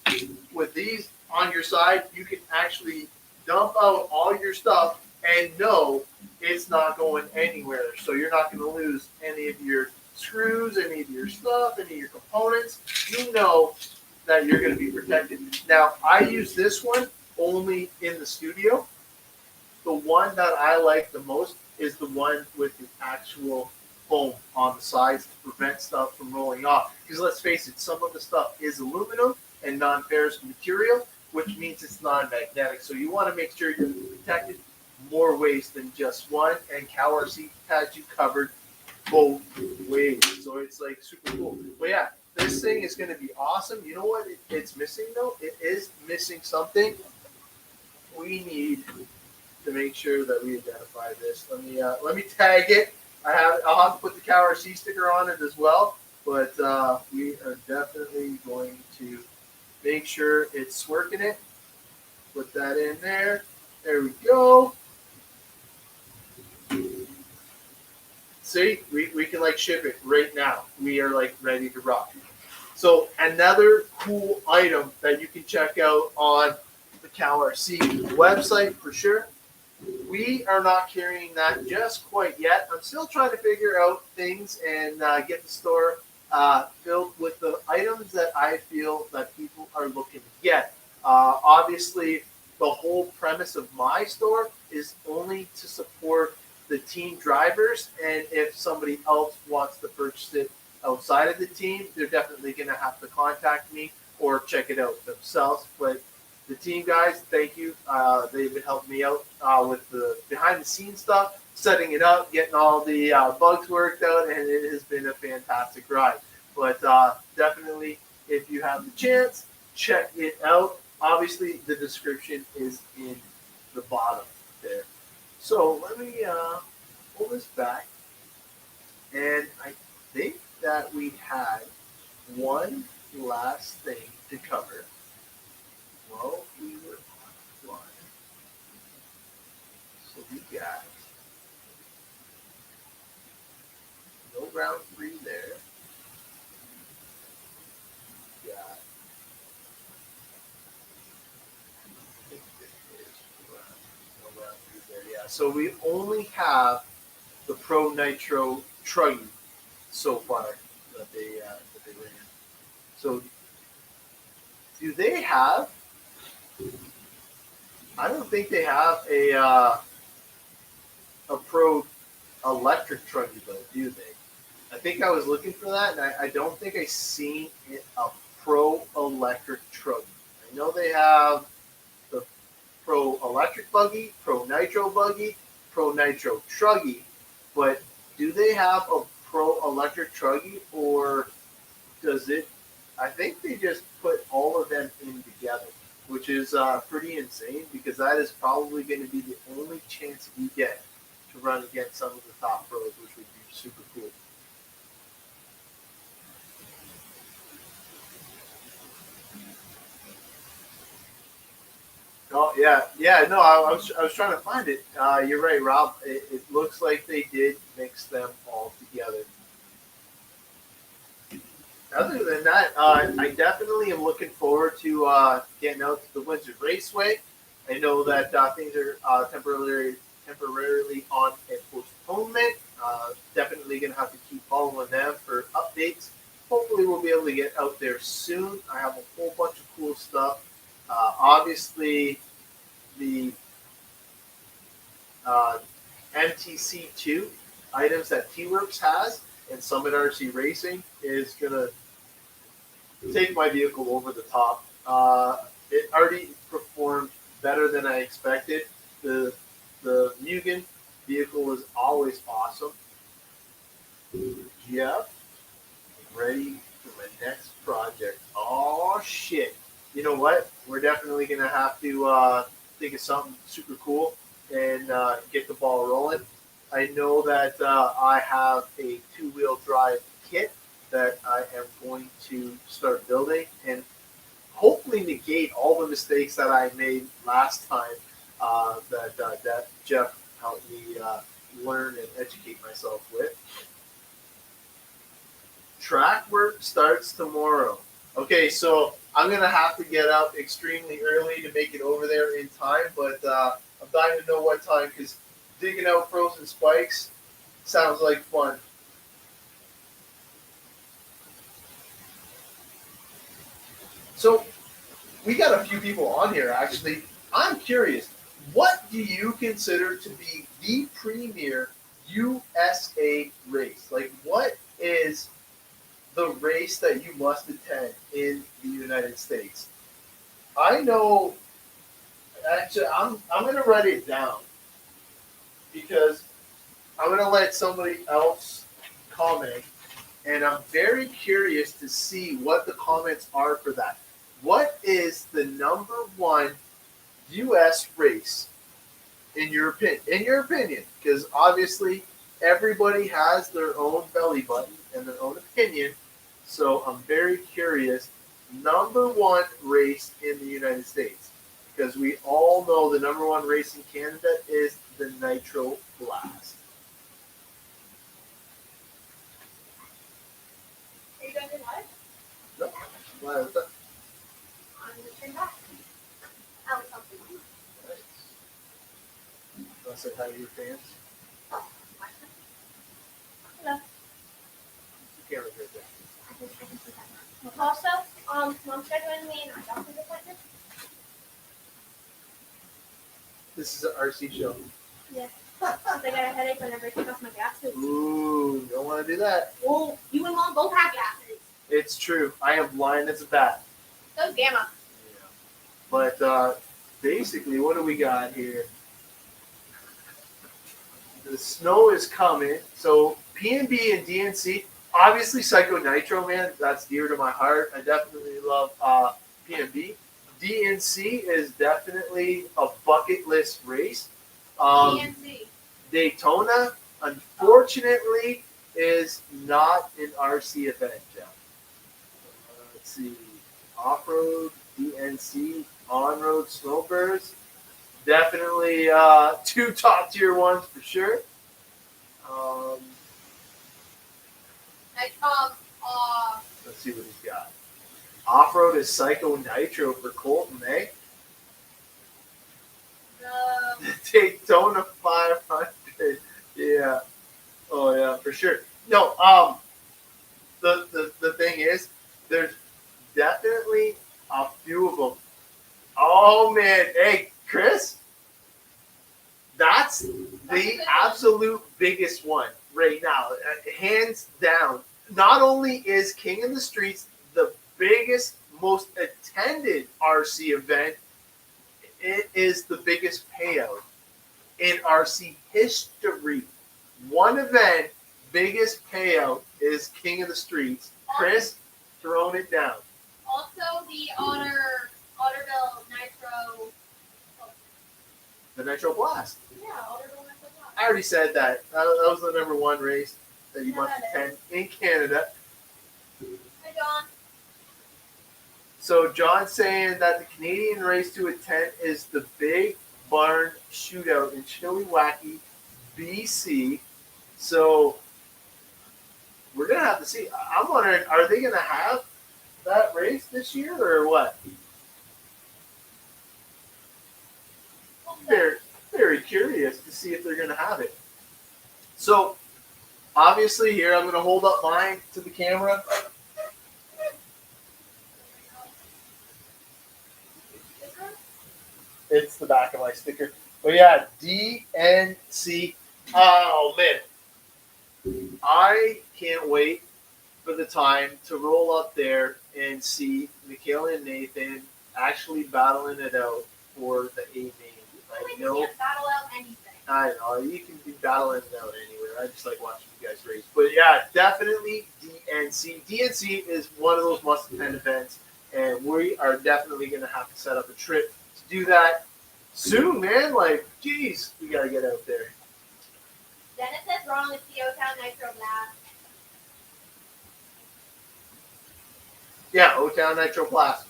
With these on your side, you can actually dump out all your stuff and know it's not going anywhere. So you're not going to lose any of your screws, any of your stuff, any of your components. You know that you're going to be protected. Now, I use this one only in the studio. The one that I like the most is the one with the actual foam on the sides to prevent stuff from rolling off. Because let's face it, some of the stuff is aluminum and non-ferrous material, which means it's non-magnetic. So you want to make sure you're protected more ways than just one. And CowRC has you covered both ways. So it's like super cool. But yeah, this thing is going to be awesome. You know what it's missing though? It is missing something. We need to make sure that we identify this. Let me tag it. I'll have to put the CowRC sticker on it as well. But we are definitely going to make sure it's working it. Put that in there. There we go. See, we can like ship it right now. We are like ready to rock. So another cool item that you can check out on the CowRC website for sure. We are not carrying that just quite yet. I'm still trying to figure out things and get the store filled with the items that I feel that people are looking to get. Obviously, the whole premise of my store is only to support the team drivers, and if somebody else wants to purchase it outside of the team, they're definitely going to have to contact me or check it out themselves. But the team guys, thank you. They've been helping me out with the behind-the-scenes stuff, setting it up, getting all the bugs worked out, and it has been a fantastic ride. But definitely, if you have the chance, check it out. Obviously, the description is in the bottom there. So let me pull this back, and I think that we had one last thing to cover. Well, we were on one. So we got no round 3 there. We got, I think this is no round 3 there. Yeah, so we only have the Pro Nitro Truggy so far that they ran. So do they have? I don't think they have a Pro Electric Truggy though, do they? I think I was looking for that, and I don't think I seen a Pro Electric Truggy. I know they have the Pro Electric Buggy, Pro Nitro Buggy, Pro Nitro Truggy, but do they have a Pro Electric Truggy, or does it? I think they just put all of them in together, which is pretty insane, because that is probably going to be the only chance we get to run against some of the top pros, which would be super cool. Oh yeah. No, I was trying to find it. You're right, Rob. It looks like they did mix them all together. Other than that, that, I definitely am looking forward to getting out to the Windsor Raceway. I know that things are temporarily on a postponement. Definitely going to have to keep following them for updates. Hopefully, we'll be able to get out there soon. I have a whole bunch of cool stuff. Obviously, the MTC2 items that T-Works has and Summit RC Racing is going to take my vehicle over the top. It already performed better than I expected. The Mugen vehicle was always awesome. Jeff, ready for my next project. Oh, shit. You know what? We're definitely going to have to think of something super cool and get the ball rolling. I know that I have a two-wheel drive kit that I am going to start building and hopefully negate all the mistakes that I made last time that Jeff helped me learn and educate myself with. Track work starts tomorrow. Okay, so I'm going to have to get up extremely early to make it over there in time, but I'm dying to know what time because digging out frozen spikes sounds like fun. So we got a few people on here, actually. I'm curious, what do you consider to be the premier USA race? Like, what is the race that you must attend in the United States? I know, actually, I'm going to write it down because I'm going to let somebody else comment, and I'm very curious to see what the comments are for that. What is the number one U.S. race in your opinion? In your opinion, because obviously everybody has their own belly button and their own opinion. So I'm very curious. Number one race in the United States, because we all know the number one race in Canada is the Nitro Blast. Are you going to live? No, why is that? On the train back. I was helping you. Want to say hi to your fans? Oh, my turn. Hello. You can't regret that. I can see that now. Also, Mom's scheduling me an eye doctor's appointment. This is an RC show. Yeah. Because I got a headache whenever I take off my glasses. Ooh, don't want to do that. Well, you and Mom both have glasses. It's true. I am blind as a bat. So Gamma. Yeah. But basically, what do we got here? The snow is coming. So PNB and DNC, obviously Psycho Nitro, man, that's dear to my heart. I definitely love PNB. DNC is definitely a bucket list race. DNC. Daytona, unfortunately, is not an RC event, Jeff. Let's see. Off-road, DNC, on-road, snowbirds. Definitely two top-tier ones for sure. Let's see what he's got. Off-road is Psycho Nitro for Colton, eh? Daytona 500. Yeah. Oh, yeah, for sure. No, the thing is, there's definitely a few of them. Oh, man. Hey, Chris, that's the absolute biggest one right now. Hands down. Not only is King of the Streets the biggest, most attended RC event, it is the biggest payout in RC history. One event, biggest payout is King of the Streets. Chris, throwing it down. Also, the Otterville Nitro. The Nitro Blast. Yeah, Otterville Nitro Blast. I already said that. That was the number one race that you must attend in Canada. Hi, John. So John's saying that the Canadian race to attend is the Big Barn Shootout in Chilliwacky, BC. So we're going to have to see. I'm wondering, are they going to have that race this year or what? Very, very curious to see if they're going to have it. So, obviously, here I'm going to hold up mine to the camera. It's the back of my sticker. But yeah, DNC. Oh, man. I can't wait for the time to roll up there and see Michaela and Nathan actually battling it out for the A main. I know. You can't battle out anything. I know. You can be battling it out anywhere. I just like watching you guys race. But yeah, definitely DNC. DNC is one of those must-attend events, and we are definitely going to have to set up a trip to do that soon, man. Like, geez, we got to get out there. Dennis is wrong. It's the O-Town Nitro Blast. Yeah, O-Town Nitro Blast.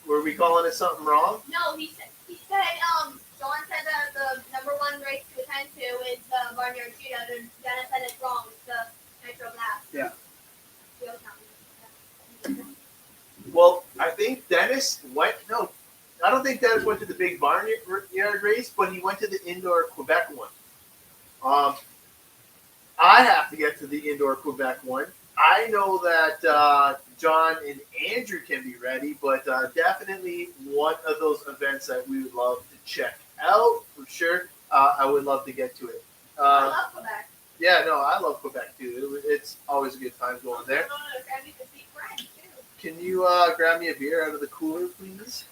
Were we calling it something wrong? No, he said John said that the number one race to attend to is the Barnyard Shootout, and Dennis said it's wrong. It's the Nitro Blast. Yeah. The O-Town. Well, I think Dennis went. No, I don't think Dennis went to the big barnyard race, but he went to the indoor Quebec one. I have to get to the indoor Quebec one. I know that John and Andrew can be ready, but definitely one of those events that we would love to check out for sure. I would love to get to it. I love Quebec. Yeah, no, I love Quebec too. It's always a good time going there. Can you grab me a beer out of the cooler, please?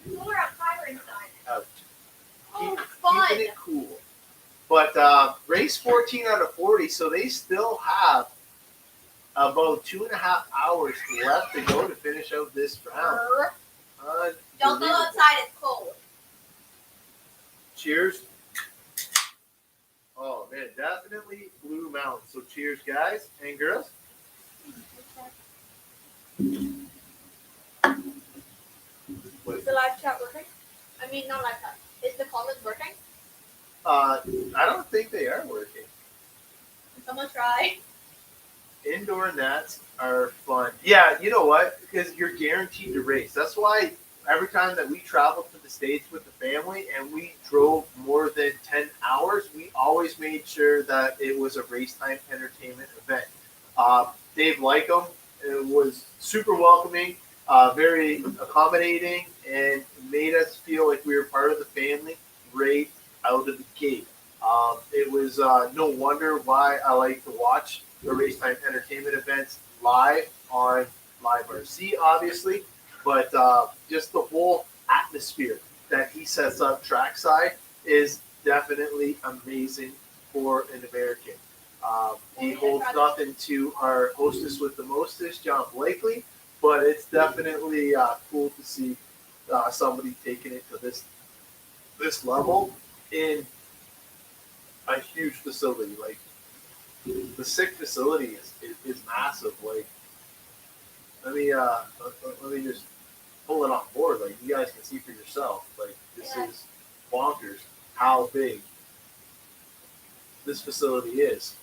Cooler up higher inside. Ouch. Oh, fun. Keeping it cool. But race 14 out of 40, so they still have about 2.5 hours left to go to finish out this round. Don't go outside, it's cold. Cheers. Oh, man, definitely Blue Mountain. So cheers, guys and girls. Is the live chat working? I mean, not live chat. Is the comments working? I don't think they are working. Can someone try? Indoor nets are fun. Yeah, you know what? Because you're guaranteed to race. That's why every time that we traveled to the States with the family and we drove more than 10 hours, we always made sure that it was a race time entertainment event. Dave Lycum was super welcoming, very accommodating, and made us feel like we were part of the family right out of the gate. It was no wonder why I like to watch the race time entertainment events live on Live RC, obviously, but just the whole atmosphere that he sets up trackside is definitely amazing for an American. He holds nothing to our hostess with the mostest, John Blakely, but it's definitely cool to see somebody taking it to this level in a huge facility. Like, the SIC facility is massive. Like, let me just pull it on board. Like, you guys can see for yourself. Like, this is bonkers how big this facility is.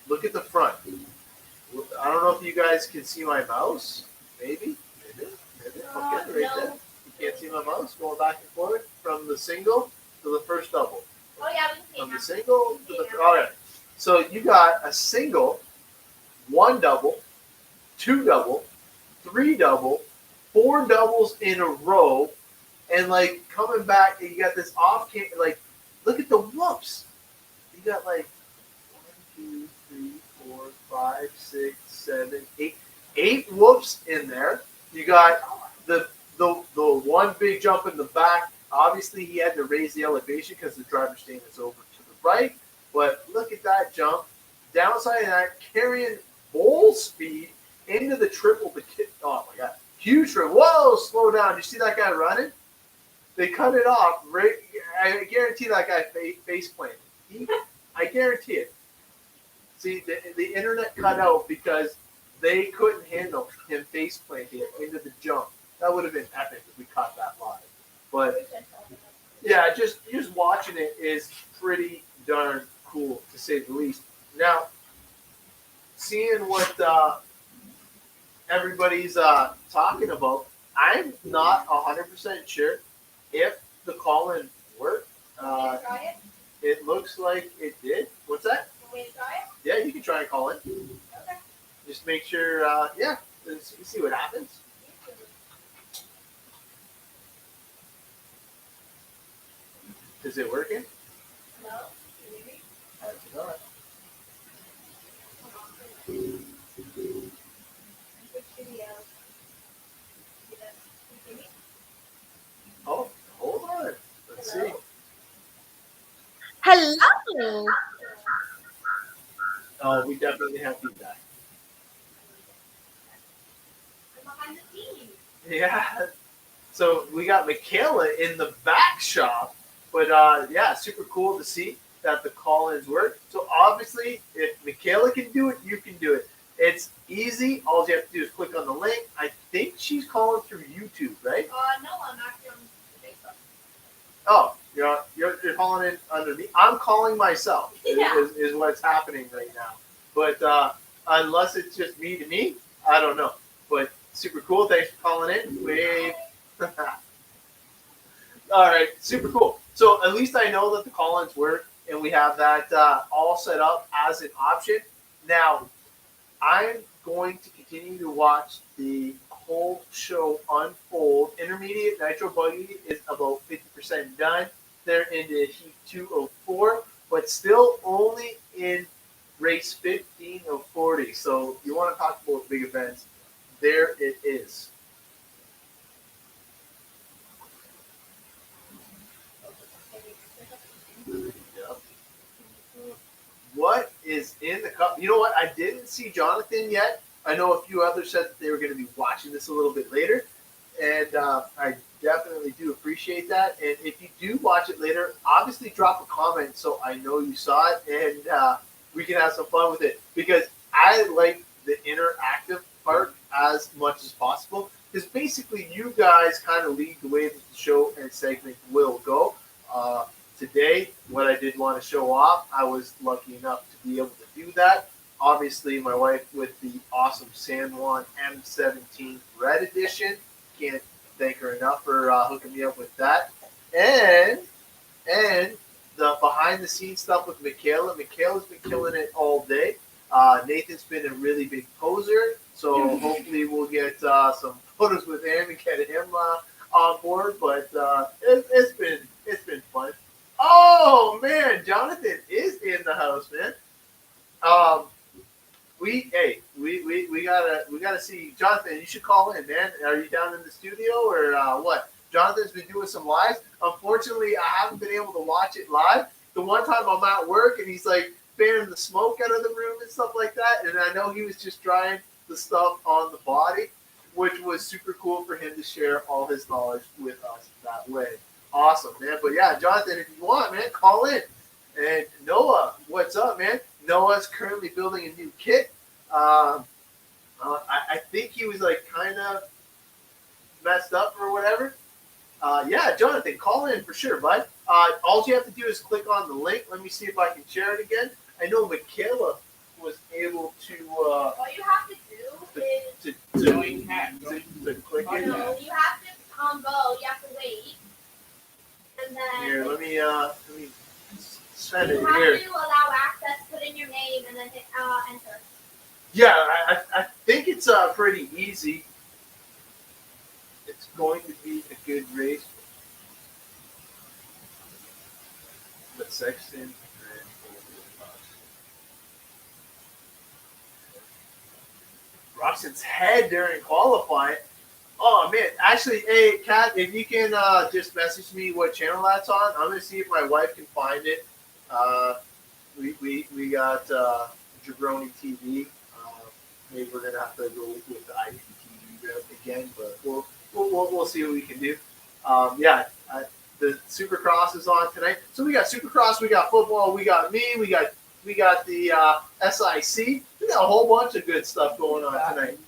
Look at the front. I don't know if you guys can see my mouse. Maybe. I'll get it right there. You can't see my mouse going back and forth from the single to the first double. Oh, yeah, we can see From the now. single to the all right. So you got a single, one double, two double, three double, four doubles in a row, and like coming back, and you got this off cam. Like, look at the whoops. You got like 1, 2, 3, 4, 5, 6, 7, 8, 8 whoops in there. You got the one big jump in the back. Obviously, he had to raise the elevation because the driver's stand is over to the right. But look at that jump. Downside of that, carrying full speed into the triple to kick. Oh, my God. Huge rip. Whoa, slow down. You see that guy running? They cut it off. Right, I guarantee that guy face planted. I guarantee it. See, the internet cut out because they couldn't handle him face planting into the jump. That would have been epic if we caught that live. But yeah, just watching it is pretty darn cool, to say the least. Now, seeing what everybody's talking about. I'm not 100% sure if the call-in worked. Want me to try it? It looks like it did. What's that? Want me to try it? Yeah, you can try and call in. Okay. Just make sure, yeah, let's see what happens. Is it working? No. Can you hear me? That's not. Which video? See that? Can you hear me? Oh, hold on. Let's see. Hello. Oh, we definitely have feedback. I'm behind the scenes. Yeah. So we got Michaela in the back shop, but yeah, super cool to see that the call-ins work. So obviously, if Michaela can do it, you can do it. It's easy. All you have to do is click on the link. I think she's calling through YouTube, right? No, I'm actually on Facebook. Oh, you're calling in under me. I'm calling myself. Yeah. Is what's happening right now. But unless it's just me to me, I don't know. But super cool. Thanks for calling in. Wave. All right, super cool. So at least I know that the call-ins work, and we have that all set up as an option. Now, I'm going to continue to watch the whole show unfold. Intermediate Nitro Buggy is about 50% done. They're into Heat 204, but still only in race 15 of 40. So you want to talk about big events, there it is. Yep. What is in the cup? You know what? I didn't see Jonathan yet. I know a few others said that they were going to be watching this a little bit later, and I definitely do appreciate that. And if you do watch it later, obviously drop a comment so I know you saw it, and we can have some fun with it, because I like the interactive part as much as possible, because basically you guys kind of lead the way that the show and segment will go. Today, what I did want to show off, I was lucky enough to be able to do that. Obviously, my wife with the awesome San Juan M17 Red Edition. Can't thank her enough for hooking me up with that. And the behind-the-scenes stuff with Michaela. Michaela's been killing it all day. Nathan's been a really big poser, so hopefully we'll get some photos with him and get him on board. But it's been fun. Oh man, Jonathan is in the house, man. We gotta see Jonathan. You should call in, man. Are you down in the studio or what? Jonathan's been doing some lives. Unfortunately, I haven't been able to watch it live. The one time I'm at work and he's like fanning the smoke out of the room and stuff like that, and I know he was just drying the stuff on the body, which was super cool for him to share all his knowledge with us that way. Awesome, man. But yeah, Jonathan, if you want, man, call in. And Noah, what's up, man? Noah's currently building a new kit. I think he was like kind of messed up or whatever. Yeah, Jonathan, call in for sure, bud. All you have to do is click on the link. Let me see if I can share it again. I know Michaela was able to. All you have to do is to click it. no, you have to go. You have to wait, and then Here, let me send it you have here. to allow access. Put in your name and then hit enter. Yeah, I think it's pretty easy. It's going to be a good race. But Sexton. Roxon's head during qualifying. Oh man, actually, hey Kat, if you can just message me what channel that's on, I'm gonna see if my wife can find it. We got Jabroni TV. Maybe we're gonna have to go with the IPTV again, but we'll see what we can do. The Supercross is on tonight. So we got Supercross, we got football, we got me, we got the SIC. We got a whole bunch of good stuff going on tonight.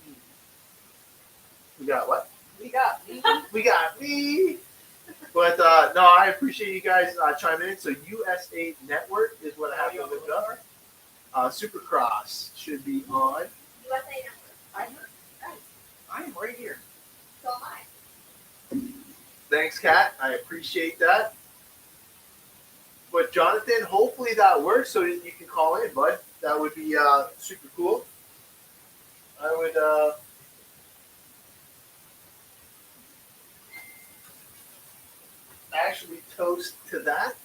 We got what? We got me. We got me. But no, I appreciate you guys chiming in. So USA Network is what I have to look up. Supercross should be on. USA number. I heard. I am right here. So am I. Thanks, Kat. I appreciate that. But Jonathan, hopefully that works so you can call in, bud. That would be super cool. I would actually toast to that.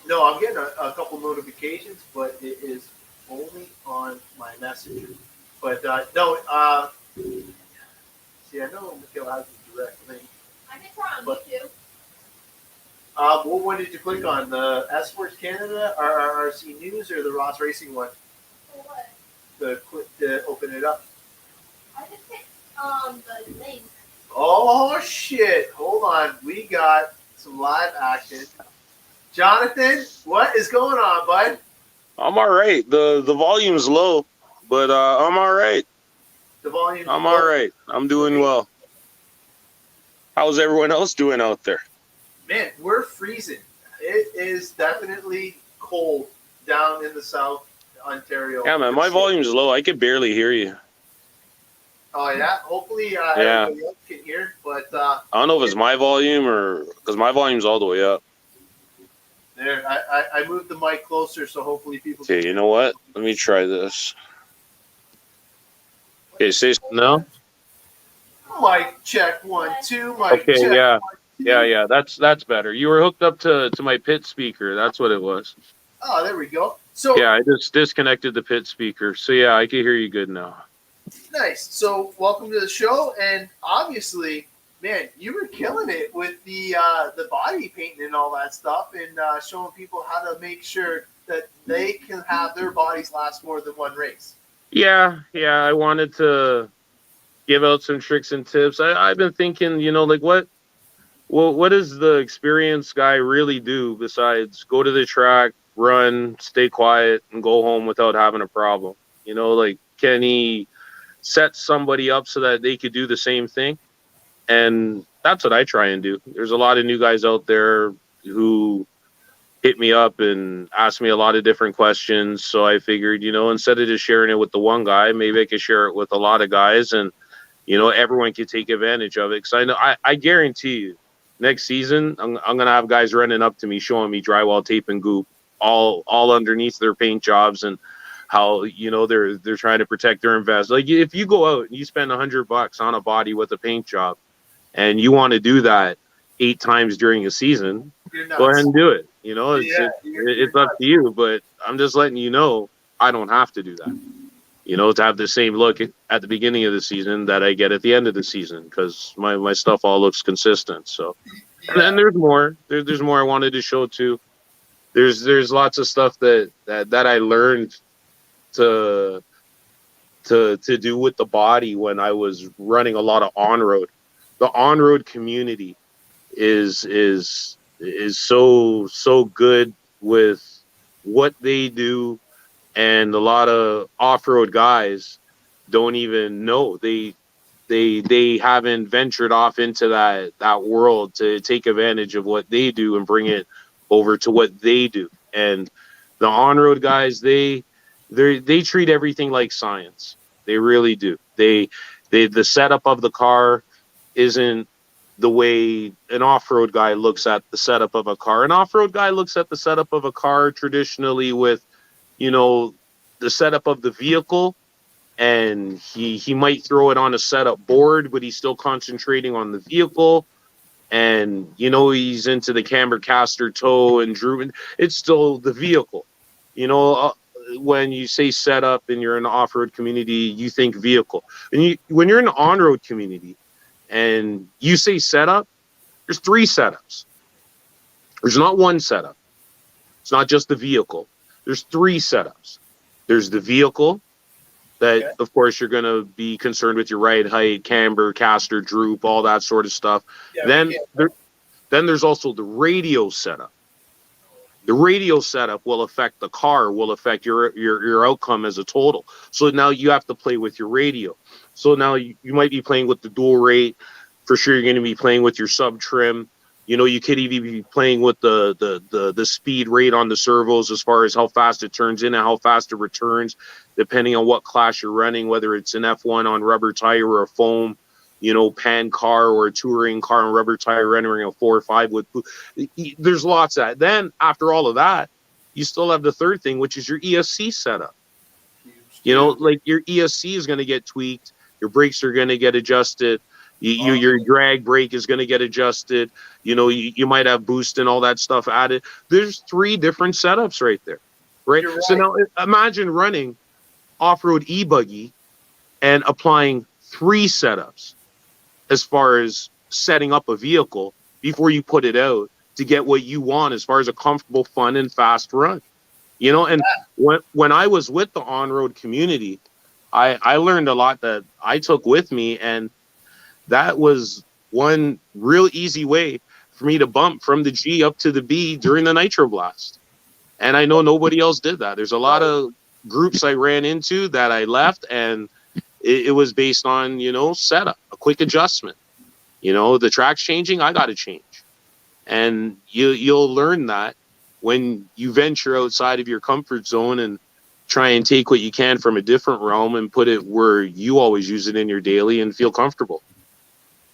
No, I'm getting a couple notifications, but it is only on my messenger. But no, see, I know Mikhail has a direct link. I think we're on But- YouTube. What one did you click on? The S Sports Canada, RRC News, or the Ross Racing one? For what? To open it up. I just picked the link. Oh shit! Hold on, we got some live action. Jonathan, what is going on, bud? I'm all right. The volume's low, but I'm all right. The volume. I'm all right. I'm doing well. How's everyone else doing out there? Man, we're freezing. It is definitely cold down in the South Ontario. Yeah, man, my volume's low. I could barely hear you. Oh yeah. Hopefully, Yeah. everybody else can hear. But I don't know if it's my volume or because my volume's all the way up. there, I moved the mic closer, so hopefully people. Okay, you know what? Let me try this. Okay, say no. Mic check 1 2. Mic Okay, check. yeah. 1, 2. Yeah, that's better. You were hooked up to my pit speaker. That's what it was. Oh, there we go. So Yeah, I just disconnected the pit speaker. So yeah, I can hear you good now. nice. So welcome to the show, and obviously, man, you were killing it with the body painting and all that stuff, and showing people how to make sure that they can have their bodies last more than one race. Yeah, I wanted to give out some tricks and tips. I've been thinking, like what does the experienced guy really do besides go to the track, run, stay quiet, and go home without having a problem? Like, can he set somebody up so that they could do the same thing? And that's what I try and do. There's a lot of new guys out there who hit me up and ask me a lot of different questions. So I figured, instead of just sharing it with the one guy, maybe I could share it with a lot of guys, and everyone can take advantage of it. Because I know, I guarantee you, next season I'm gonna have guys running up to me showing me drywall tape and goop all underneath their paint jobs, and how they're trying to protect their invest. Like, if you go out and you spend $100 on a body with a paint job, and you want to do that 8 times during a season, You're nuts. go ahead and do it. You're It's up to you, but I'm just letting you know I don't have to do that. To have the same look at the beginning of the season that I get at the end of the season, because my stuff all looks consistent. So, and there's more. There's more I wanted to show too. There's lots of stuff that I learned to do with the body when I was running a lot of on-road. The on-road community is so good with what they do, and a lot of off-road guys don't even know they haven't ventured off into that world to take advantage of what they do and bring it over to what they do. And the on-road guys, they treat everything like science. They really do. The setup of the car isn't the way an off-road guy looks at the setup of a car. An off-road guy looks at the setup of a car traditionally with, the setup of the vehicle, and he might throw it on a setup board, but he's still concentrating on the vehicle. And, he's into the camber caster toe and droop. It's still the vehicle. When you say setup and you're in the off-road community, you think vehicle. And when you're in the on-road community and you say setup, there's 3 setups. There's not one setup. It's not just the vehicle. There's 3 setups. There's the vehicle that, Okay. of course, you're going to be concerned with your ride height, camber, caster, droop, all that sort of stuff. Yeah, Then there's also the radio setup. The radio setup will affect the car, will affect your outcome as a total. So now you have to play with your radio. So now you might be playing with the dual rate. For sure, you're going to be playing with your sub trim. You know, you could even be playing with the speed rate on the servos as far as how fast it turns in and how fast it returns, depending on what class you're running, whether it's an F1 on rubber tire or a foam, you know, pan car or a touring car on rubber tire rendering a 4 or 5 with. There's lots of that. Then after all of that, you still have the third thing, which is your ESC setup. You know, like your ESC is going to get tweaked. Your brakes are going to get adjusted. Your drag brake is going to get adjusted. You know, you might have boost and all that stuff added. There's 3 different setups right there, right? So now imagine running off-road e-buggy and applying 3 setups as far as setting up a vehicle before you put it out to get what you want as far as a comfortable, fun, and fast run. You know, and when I was with the on-road community, I learned a lot that I took with me, and that was one real easy way for me to bump from the G up to the B during the Nitro Blast. And I know nobody else did that. There's a lot of groups I ran into that I left, and it was based on, you know, setup, a quick adjustment. You know, the track's changing, I got to change. And you'll learn that when you venture outside of your comfort zone and try and take what you can from a different realm and put it where you always use it in your daily and feel comfortable.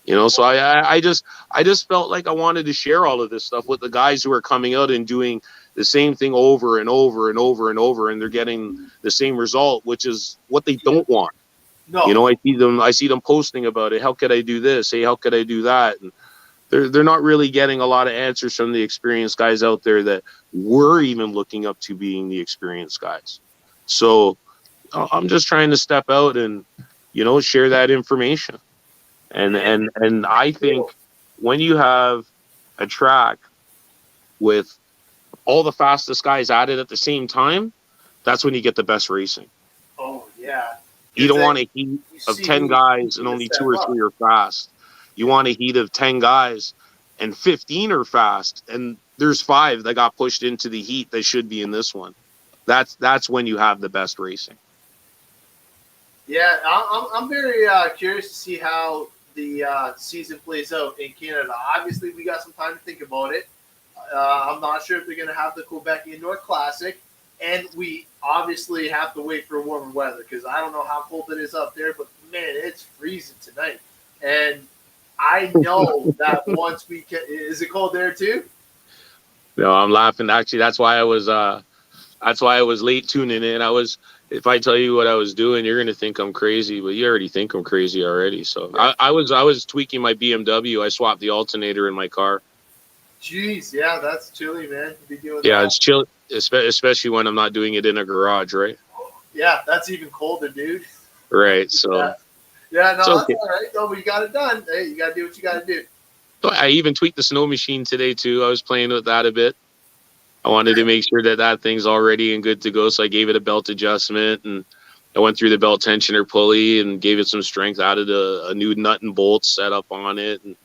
You know, so I just felt like I wanted to share all of this stuff with the guys who are coming out and doing the same thing over and over and over and over, and they're getting the same result, which is what they don't want. No. You know, I see them posting about it. How could I do this? Hey, how could I do that? And they're not really getting a lot of answers from the experienced guys out there that we're even looking up to being the experienced guys. So I'm just trying to step out and, you know, share that information. And I think when you have a track with all the fastest guys at it at the same time, that's when you get the best racing. Oh, yeah. You don't want a heat of 10 guys and only 2 or 3 are fast. You want a heat of 10 guys and 15 are fast, and there's 5 that got pushed into the heat that should be in this one. That's when you have the best racing. Yeah, I'm very curious to see how the season plays out in Canada. Obviously, we got some time to think about it. I'm not sure if they're going to have the Quebec Indoor Classic, and we obviously have to wait for warmer weather because I don't know how cold it is up there, but man, it's freezing tonight. And I know that once we can, is it cold there too? No, I'm laughing. Actually, that's why I was late tuning in. If I tell you what I was doing, you're going to think I'm crazy, but you already think I'm crazy already. So I was tweaking my BMW. I swapped the alternator in my car. Jeez, yeah, that's chilly, man. To be doing yeah, that. It's chill, especially when I'm not doing it in a garage, right? Yeah, that's even colder, dude. Right, so. Yeah, no, that's okay. All right. No, but you got it done. Hey, you got to do what you got to do. I even tweaked the snow machine today, too. I was playing with that a bit. I wanted to make sure that thing's all ready and good to go, so I gave it a belt adjustment, and I went through the belt tensioner pulley and gave it some strength, added a new nut and bolt set up on it, and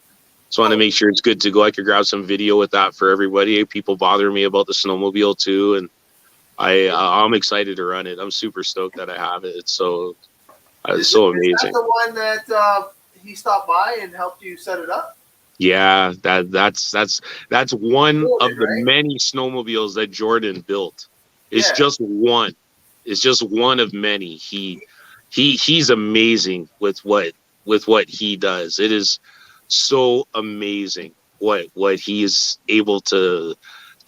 just wanted to make sure it's good to go. I could grab some video with that for everybody. People bother me about the snowmobile, too, and I'm excited to run it. I'm super stoked that I have it. It's so amazing. Is that the one that he stopped by and helped you set it up? Yeah, that's one of the many snowmobiles that Jordan built. It's just one. It's just one of many. He's amazing with what he does. It is so amazing what he is able to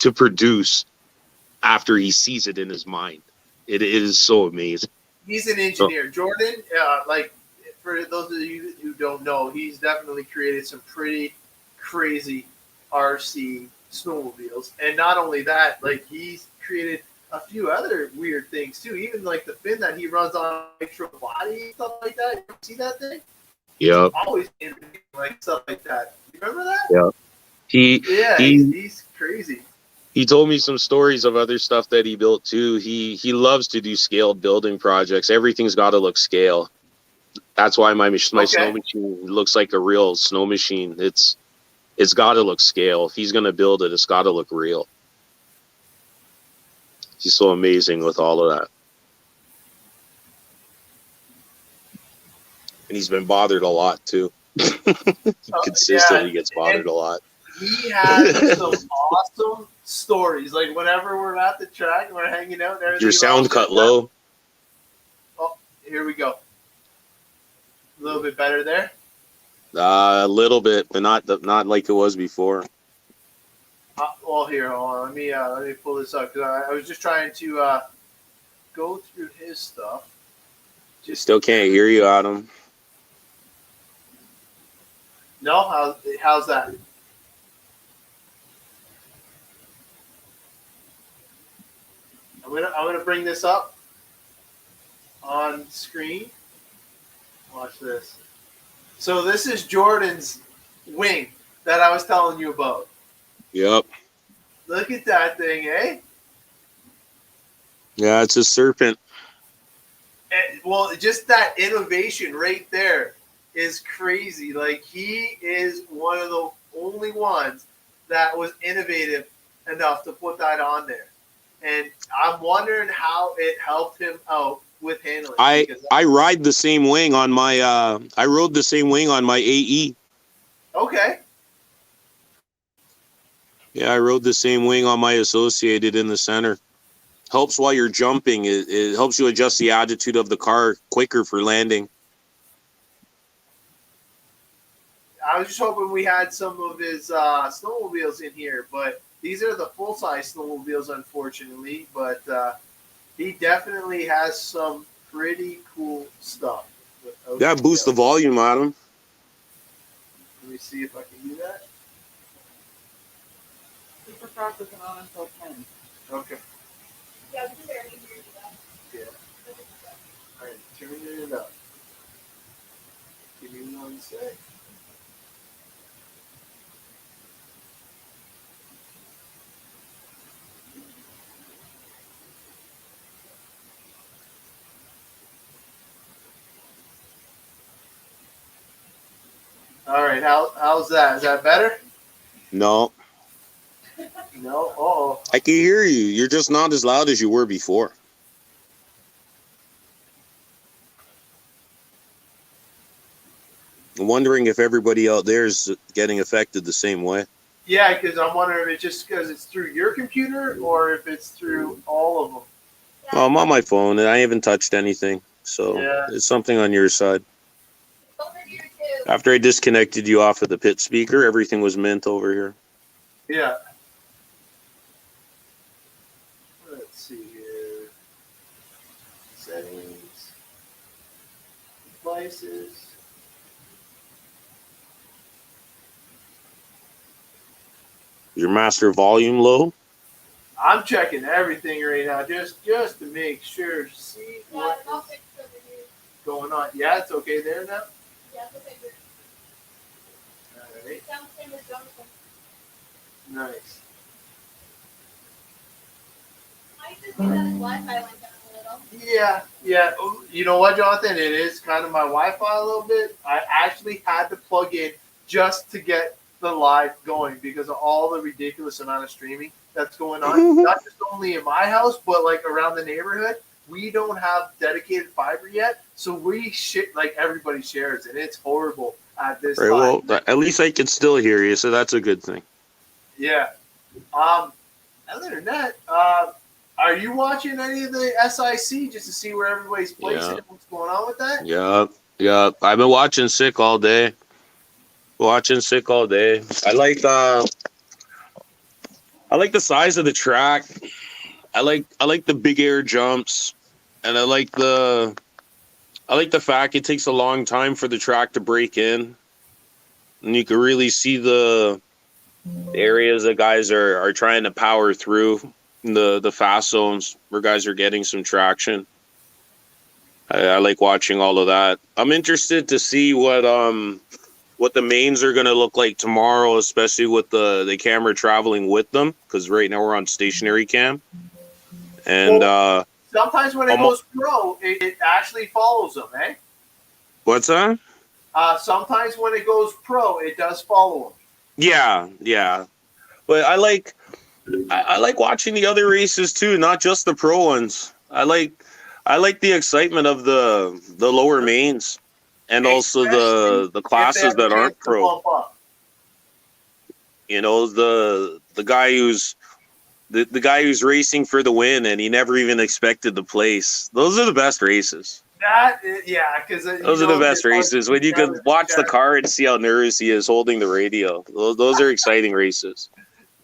produce after he sees it in his mind. It is so amazing. He's an engineer. Jordan, like for those of you who don't know, he's definitely created some pretty crazy RC snowmobiles. And not only that, like he's created a few other weird things too. Even like the fin that he runs on extra body and stuff like that. You ever see that thing? Yeah. Always like stuff like that. You remember that? Yeah. He's crazy. He told me some stories of other stuff that he built too. He loves to do scaled building projects. Everything's got to look scale. That's why my snow machine looks like a real snow machine. It's got to look scale. If he's going to build it, it's got to look real. He's so amazing with all of that. And he's been bothered a lot too. He consistently gets bothered a lot. he has some awesome stories. Like whenever we're at the track and we're hanging out and everything. Your sound cut low. Oh, here we go. A little bit better there. A little bit, but not like it was before. Well, here, hold on. Let me pull this up because I was just trying to go through his stuff. Still can't hear you, Adam. No, how's that? I'm gonna bring this up on screen. Watch this. So this is Jordan's wing that I was telling you about. Yep. Look at that thing, eh? Yeah, it's a serpent. Well, just that innovation right there is crazy. Like, he is one of the only ones that was innovative enough to put that on there. And I'm wondering how it helped him out with handling. I ride the same wing on my I rode the same wing on my AE. Okay. Yeah, I rode the same wing on my Associated in the center. Helps while you're jumping. It helps you adjust the attitude of the car quicker for landing. I was just hoping we had some of his snowmobiles in here, but these are the full-size snowmobiles, unfortunately. But he definitely has some pretty cool stuff. Yeah, boost the volume, Adam. Let me see if I can do that. Supercross isn't on until 10. Okay. Yeah, we can barely hear you though. Yeah. All right, turning it up. Give me 1 sec. All right, how's that? Is that better? No. No? Uh-oh. I can hear you. You're just not as loud as you were before. I'm wondering if everybody out there is getting affected the same way. Yeah, because I'm wondering if it's just because it's through your computer or if it's through all of them. Oh, I'm on my phone and I haven't touched anything. So Yeah. it's something on your side. Over here too. After I disconnected you off of the pit speaker, everything was mint over here. Yeah. Let's see here. Settings. Devices. Is your master volume low? I'm checking everything right now just to make sure. See Yeah, what it's all is fixed over here. going on. Yeah, it's okay there now? Yeah, it's okay. Good. All right. Sounds the same as Jonathan. Nice. I used to think that his Wi-Fi went down a little. Yeah. You know what, Jonathan? It is kind of my Wi-Fi a little bit. I actually had to plug in just to get the live going because of all the ridiculous amount of streaming that's going on. Not just only in my house, but like around the neighborhood. We don't have dedicated fiber yet, so like everybody shares, and it's horrible at this Right. time. Well, at least I can still hear you, so that's a good thing. Yeah. Other than that, are you watching any of the SIC just to see where everybody's placing and what's going on with that? Yeah. I've been watching SIC all day. I like the size of the track. I like the big air jumps, and I like the fact it takes a long time for the track to break in, and you can really see the areas that guys are trying to power through, the fast zones where guys are getting some traction. I like watching all of that. I'm interested to see what the mains are going to look like tomorrow, especially with the camera traveling with them, because right now we're on stationary cam. And sometimes when it goes pro, it actually follows them, eh? What's that? Sometimes when it goes pro, it does follow them. Yeah. But I like watching the other races too, not just the pro ones. I like the excitement of the lower mains and also the classes that aren't pro. You know, the guy who's the guy who's racing for the win and he never even expected the place. Those are the best races. Because Those are the best races when you can watch the car and see how nervous he is holding the radio. Those are exciting races.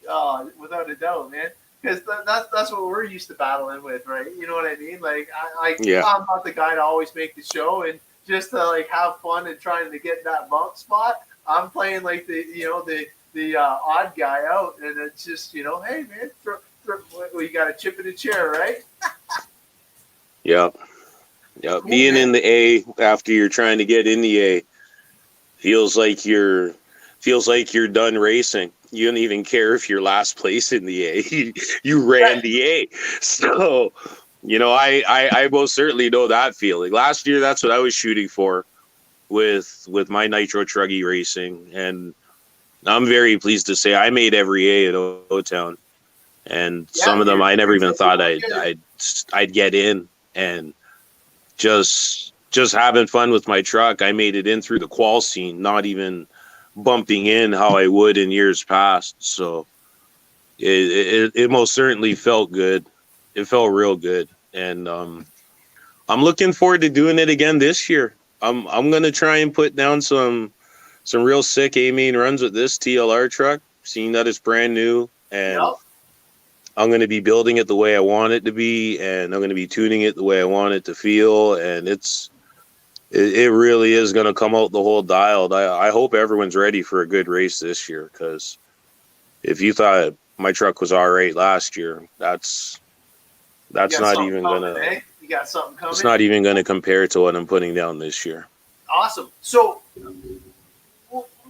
Oh, without a doubt, man. Because that's what we're used to battling with, right? You know what I mean? Like, I'm not the guy to always make the show and just to like have fun and trying to get that bump spot. I'm playing like the odd guy out, and it's just hey man, you got to chip in a chair, right? Yep. Cool, being in the A after you're trying to get in the A feels like you're done racing. You don't even care if you're last place in the A. You ran the A. So, I most certainly know that feeling. Last year, that's what I was shooting for with my Nitro Truggy racing. And I'm very pleased to say I made every A at O-Town. And some of them I never even thought I'd get in. And just having fun with my truck, I made it in through the qual scene, not even bumping in how I would in years past. So it most certainly felt good. It felt real good. And I'm looking forward to doing it again this year. I'm going to try and put down some real sick A-main runs with this TLR truck, seeing that it's brand new. And I'm going to be building it the way I want it to be, and I'm going to be tuning it the way I want it to feel. And it really is going to come out the whole dialed. I hope everyone's ready for a good race this year, because if you thought my truck was all right last year, that's not even going to. You got something coming. It's not even going to compare to what I'm putting down this year. Awesome. So,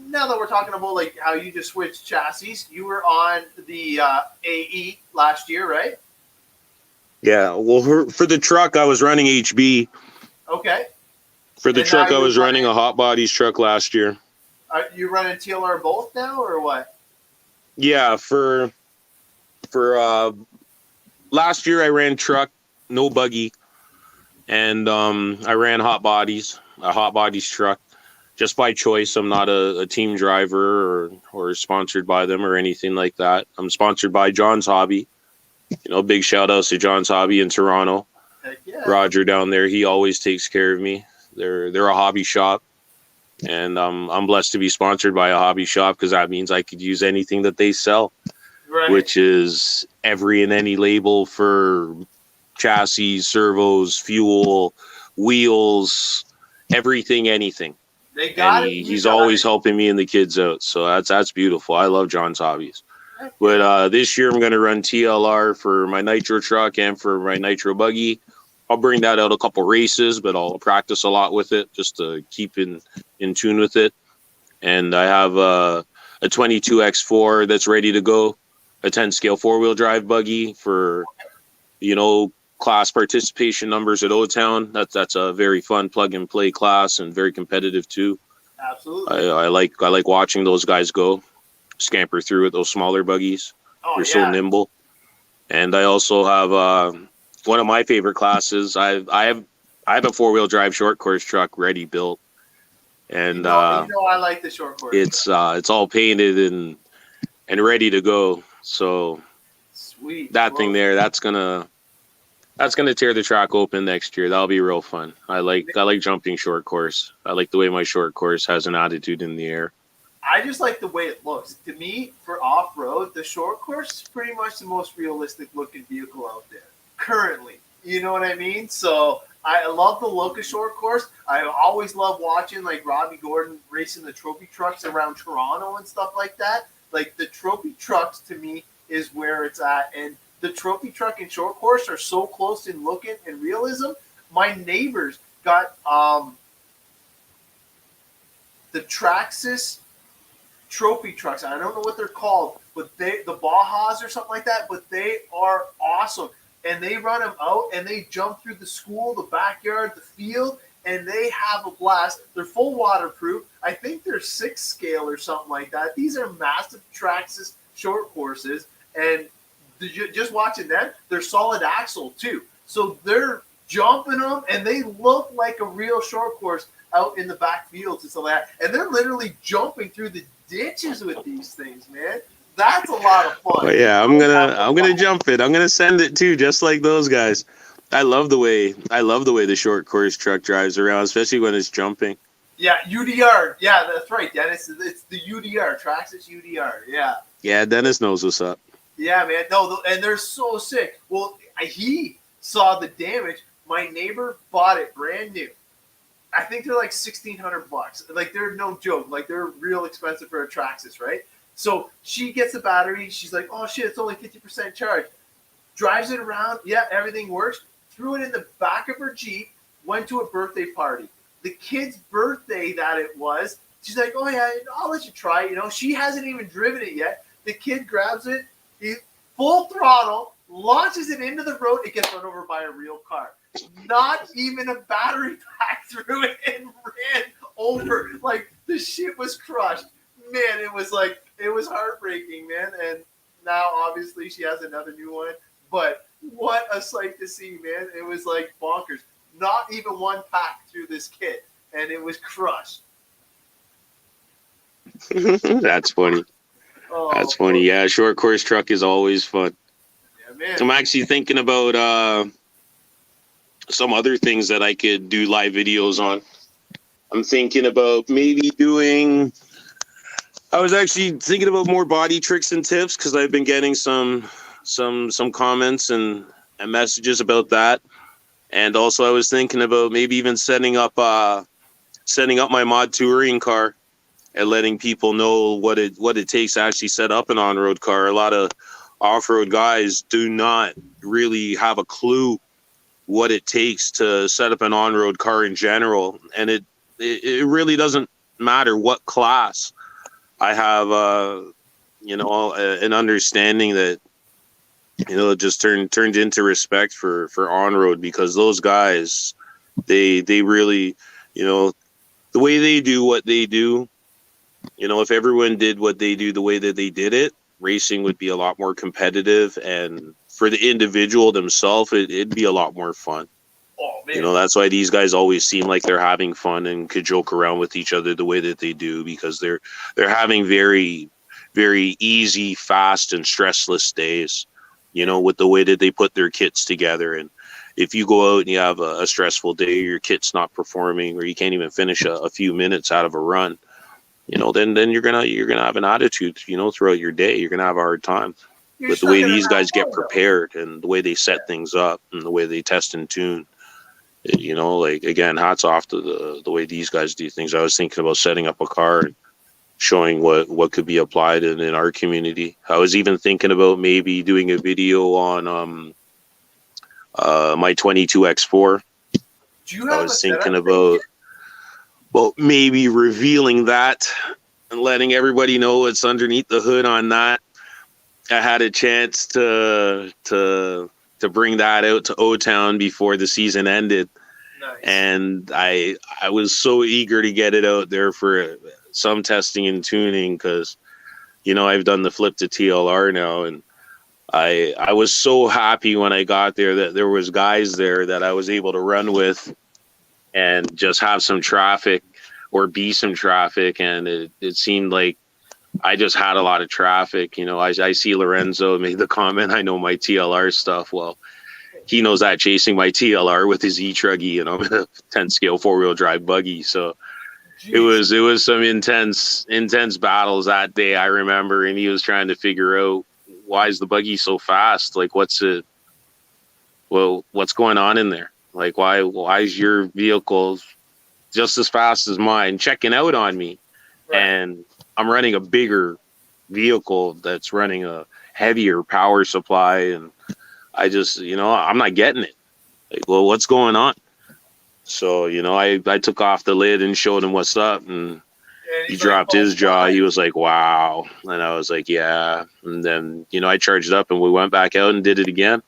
now that we're talking about like how you just switched chassis, you were on the AE last year, right? Yeah. Well, for the truck, I was running HB. Okay. For the truck, I was running a hot bodies truck last year. Are you running TLR both now, or what? Yeah. For last year, I ran truck, no buggy, and I ran hot bodies, a hot bodies truck. Just by choice. I'm not a team driver or sponsored by them or anything like that. I'm sponsored by John's Hobby. Big shout outs to John's Hobby in Toronto. Heck yeah. Roger down there, he always takes care of me. They're a hobby shop, and I'm blessed to be sponsored by a hobby shop, because that means I could use anything that they sell, right, which is every and any label for chassis, servos, fuel, wheels, everything, anything. They got it. He's always helping me and the kids out. So that's beautiful. I love John's Hobbies. But this year I'm going to run TLR for my Nitro truck and for my Nitro buggy. I'll bring that out a couple races, but I'll practice a lot with it just to keep in tune with it. And I have a 22X4 that's ready to go, a 10 scale 4-wheel drive buggy for, class participation numbers at O-Town. That's a very fun plug and play class and very competitive too. Absolutely. I like watching those guys go scamper through with those smaller buggies. They're so nimble. And I also have one of my favorite classes. I have a 4-wheel drive short course truck ready built, and I like the short course. It's all painted and ready to go. So sweet. That thing there, that's gonna tear the track open next year. That'll be real fun. I like jumping short course. I like the way my short course has an attitude in the air. I just like the way it looks. To me, for off-road, the short course is pretty much the most realistic looking vehicle out there currently. You know what I mean? So I love the look of short course. I always love watching like Robbie Gordon racing the trophy trucks around Toronto and stuff like that. Like the trophy trucks to me is where it's at. And the trophy truck and short course are so close in looking and realism. My neighbors got the Traxxas trophy trucks. I don't know what they're called, but the Bajas or something like that, but they are awesome. And they run them out and they jump through the school, the backyard, the field, and they have a blast. They're full waterproof. I think they're 6 scale or something like that. These are massive Traxxas short courses, and just watching them, they're solid axle too. So they're jumping them, and they look like a real short course out in the back fields and stuff like that. And they're literally jumping through the ditches with these things, man. That's a lot of fun. Oh yeah, I'm gonna jump it. I'm gonna send it too, just like those guys. I love the way the short course truck drives around, especially when it's jumping. Yeah, UDR. Yeah, that's right, Dennis. It's the UDR. Traxxas UDR. Yeah. Yeah, Dennis knows what's up. Yeah, man. No, and they're so sick. Well, he saw the damage. My neighbor bought it brand new. I think they're like $1,600. Like, they're no joke. Like, they're real expensive for a Traxxas, right? So she gets the battery. She's like, oh shit, it's only 50% charge. Drives it around. Yeah, everything works. Threw it in the back of her Jeep. Went to a birthday party. The kid's birthday that it was. She's like, oh yeah, I'll let you try it. You know, she hasn't even driven it yet. The kid grabs it, he full throttle, launches it into the road. It gets run over by a real car. Not even a battery pack through it and ran over. Like, the shit was crushed. Man, it was heartbreaking, man. And now obviously she has another new one. But what a sight to see, man. It was like bonkers. Not even one pack through this kit, and it was crushed. That's funny. Oh, That's funny. Yeah, short course truck is always fun. Yeah, man. I'm actually thinking about some other things that I could do live videos on. I'm thinking about maybe doing. I was actually thinking about more body tricks and tips because I've been getting some comments and messages about that. And also, I was thinking about maybe even setting up my mod touring car and letting people know what it takes to actually set up an on-road car. A lot of off-road guys do not really have a clue what it takes to set up an on-road car in general, and it really doesn't matter what class. I have an understanding that it just turned into respect for on-road, because those guys, they really, the way they do what they do, if everyone did what they do the way that they did it, racing would be a lot more competitive, and for the individual themselves, it'd be a lot more fun. Oh, man. That's why these guys always seem like they're having fun and could joke around with each other the way that they do, because they're having very, very easy, fast, and stressless days, with the way that they put their kits together. And if you go out and you have a stressful day, your kit's not performing, or you can't even finish a few minutes out of a run, then you're gonna have an attitude, throughout your day. You're gonna have a hard time. But the way these guys get prepared and the way they set things up and the way they test and tune, again, hats off to the way these guys do things. I was thinking about setting up a car and showing what could be applied in our community. I was even thinking about maybe doing a video on my 22X4. I was thinking about, maybe revealing that and letting everybody know what's underneath the hood on that. I had a chance to bring that out to O-Town before the season ended. Nice. And I was so eager to get it out there for some testing and tuning, because I've done the flip to TLR now, and I was so happy when I got there that there was guys there that I was able to run with and just have some traffic or be some traffic, and it seemed like I just had a lot of traffic. I see Lorenzo made the comment, I know my TLR stuff. Well, he knows that chasing my TLR with his E-Truggy, in a 10 scale 4-wheel drive buggy. So Jeez. it was some intense battles that day, I remember. And he was trying to figure out, why is the buggy so fast? Like, what's going on in there? Like, why is your vehicle just as fast as mine checking out on me? Right. And I'm running a bigger vehicle that's running a heavier power supply, and I just, I'm not getting it. Like, well, what's going on? So, I took off the lid and showed him what's up, and he dropped his jaw. He was like, wow. And I was like, yeah. And then, I charged up and we went back out and did it again.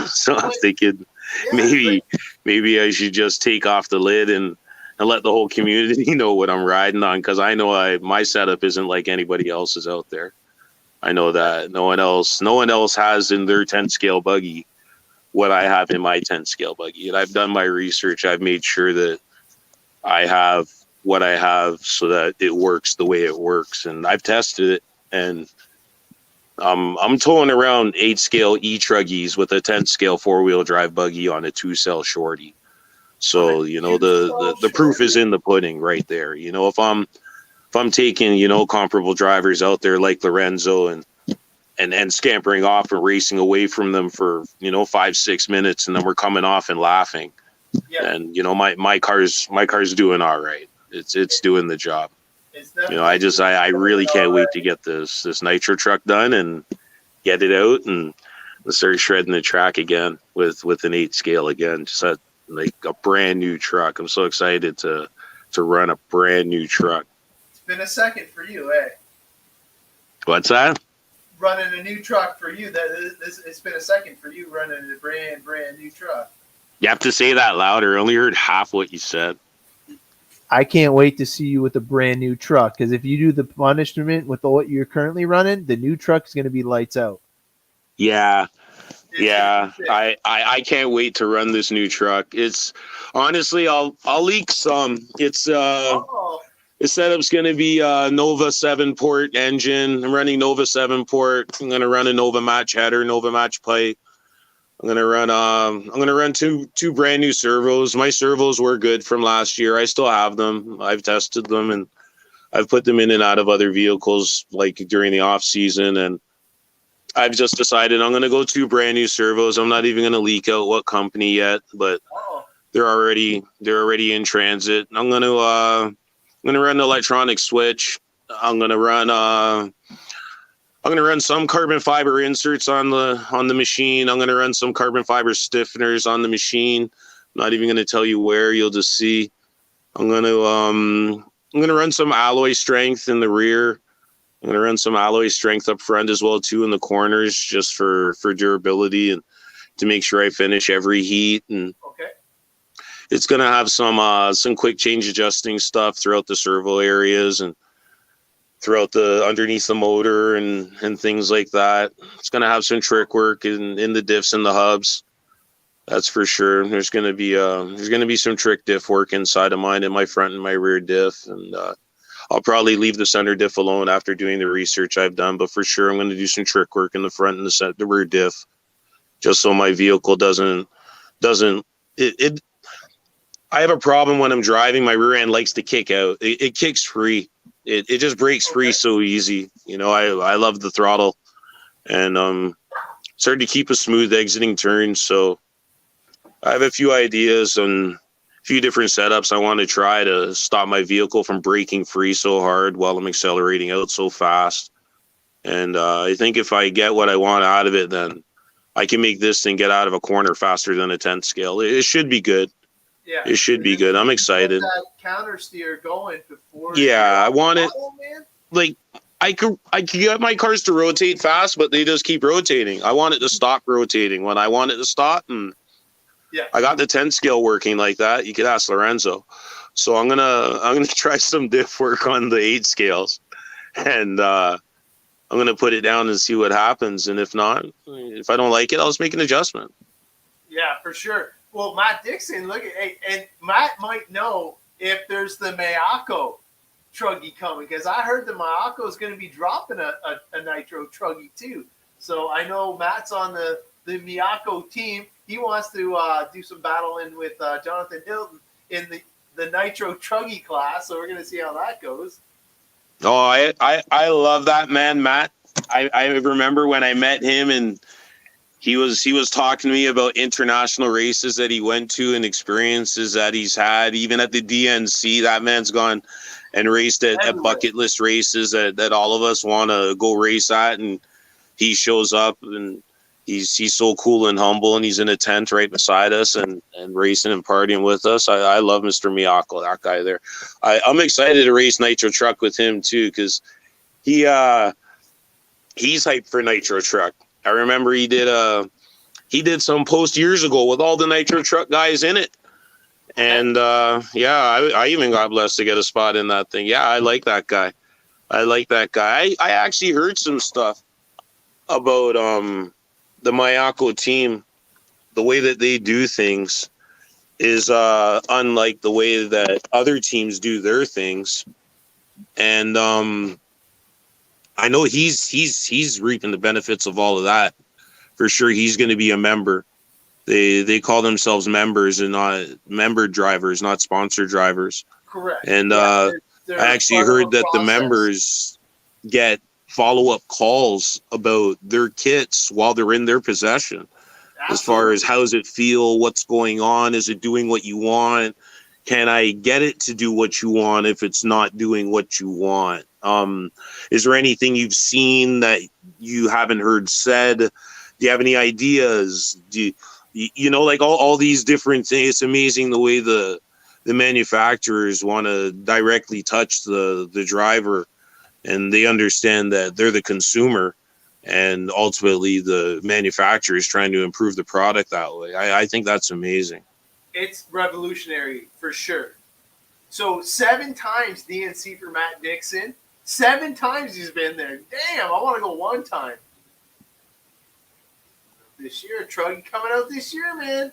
So I'm thinking maybe I should just take off the lid and let the whole community know what I'm riding on, because I know my setup isn't like anybody else's out there. I know that no one else has in their 10 scale buggy what I have in my 10 scale buggy. And I've done my research. I've made sure that I have what I have so that it works the way it works. And I've tested it, and I'm towing around 8 scale e-truggies with a 10 scale 4-wheel drive buggy on a 2-cell shorty. So, you know, the proof is in the pudding right there. You know, if I'm taking, you know, comparable drivers out there like Lorenzo and scampering off and racing away from them for, you know, 5-6 minutes, and then we're coming off and laughing. Yeah. And, you know, my car's doing all right. It's doing the job. You know, I really can't wait to get this nitro truck done and get it out and start shredding the track again with an 8 scale again. Just like a brand new truck. I'm so excited to run a brand new truck. It's been a second for you, eh? What's that? Running a new truck for you. It's been a second for you running a brand new truck. You have to say that louder. I only heard half what you said. I can't wait to see you with a brand new truck, because if you do the punishment with what you're currently running, the new truck is going to be lights out. Yeah. Yeah, I can't wait to run this new truck. It's honestly, I'll leak some. It's the setup's going to be Nova 7 port engine. I'm running Nova 7 port. I'm going to run a Nova match header, Nova match pipe. I'm gonna run two brand new servos. My servos were good from last year. I still have them. I've tested them and I've put them in and out of other vehicles like during the off season, and I've just decided I'm gonna go 2 brand new servos. I'm not even gonna leak out what company yet, but they're already in transit. I'm gonna run the electronic switch. I'm gonna run some carbon fiber inserts on the machine. I'm gonna run some carbon fiber stiffeners on the machine. I'm not even gonna tell you where. You'll just see. I'm gonna run some alloy strength in the rear. I'm gonna run some alloy strength up front as well too in the corners, just for durability and to make sure I finish every heat. And it's gonna have some quick change adjusting stuff throughout the servo areas and throughout the underneath the motor and things like that. It's going to have some trick work in the diffs and the hubs. That's for sure. There's going to be some trick diff work inside of mine in my front and my rear diff. And I'll probably leave the center diff alone after doing the research I've done, but for sure I'm going to do some trick work in the front and the rear diff, just so my vehicle doesn't I have a problem when I'm driving. My rear end likes to kick out. It kicks free. It just breaks free so easy. You know, I love the throttle, and started to keep a smooth exiting turn. So I have a few ideas and a few different setups I want to try to stop my vehicle from breaking free so hard while I'm accelerating out so fast. And I think if I get what I want out of it, then I can make this thing get out of a corner faster than a 10 scale. It should be good. Yeah, it should be good. I'm excited. That counter steer going before. Yeah, I want it. Like I could get my cars to rotate fast, but they just keep rotating. I want it to stop rotating when I want it to stop. And yeah, I got the 10 scale working like that. You could ask Lorenzo. So I'm gonna try some diff work on the 8 scales, and I'm gonna put it down and see what happens. And if not, if I don't like it, I'll just make an adjustment. Yeah, for sure. Well, Matt Dixon, look at, hey, and Matt might know if there's the Miyako truggy coming, because I heard the Miyako is going to be dropping a nitro truggy too. So I know Matt's on the Miyako team. He wants to do some battling with Jonathan Hilton in the nitro truggy class. So we're going to see how that goes. Oh, I love that man, Matt. I remember when I met him and he was talking to me about international races that he went to and experiences that he's had, even at the DNC. That man's gone and raced at bucket list races that all of us want to go race at, and he shows up and he's so cool and humble, and he's in a tent right beside us and racing and partying with us. I love Mr. Miyako, that guy there. I'm excited to race Nitro Truck with him too, because he's hyped for Nitro Truck. I remember he did some post years ago with all the Nitro Truck guys in it. And I even got blessed to get a spot in that thing. Yeah, I like that guy. I actually heard some stuff about the Miyako team, the way that they do things is unlike the way that other teams do their things. And I know he's reaping the benefits of all of that. For sure, he's going to be a member. They call themselves members and not member drivers, not sponsor drivers. Correct. And They're I actually part of heard a that the process. members get follow-up calls about their kits while they're in their possession. As far as how does it feel, what's going on, is it doing what you want? Can I get it to do what you want if it's not doing what you want? Is there anything you've seen that you haven't heard said? Do you have any ideas? Do you know, like all these different things? It's amazing the way the manufacturers want to directly touch the driver, and they understand that they're the consumer, and ultimately the manufacturer is trying to improve the product that way. I think that's amazing. It's revolutionary for sure. So 7 times DNC for Matt Dixon. 7 times he's been there. Damn, I want to go 1 time. This year, Truggy coming out this year, man.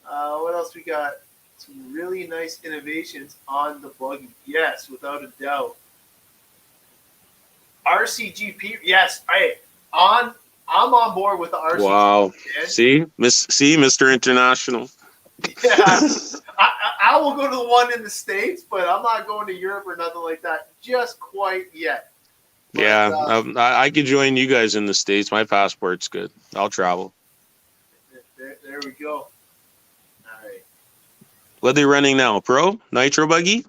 What else we got? Some really nice innovations on the buggy. Yes, without a doubt. RCGP, yes. I'm on board with the RCGP. Wow. Man. See, Mr. International. Yeah, I will go to the one in the States, but I'm not going to Europe or nothing like that just quite yet. But, yeah, I could join you guys in the States. My passport's good. I'll travel. There we go. All right. What are they running now? Pro? Nitro buggy?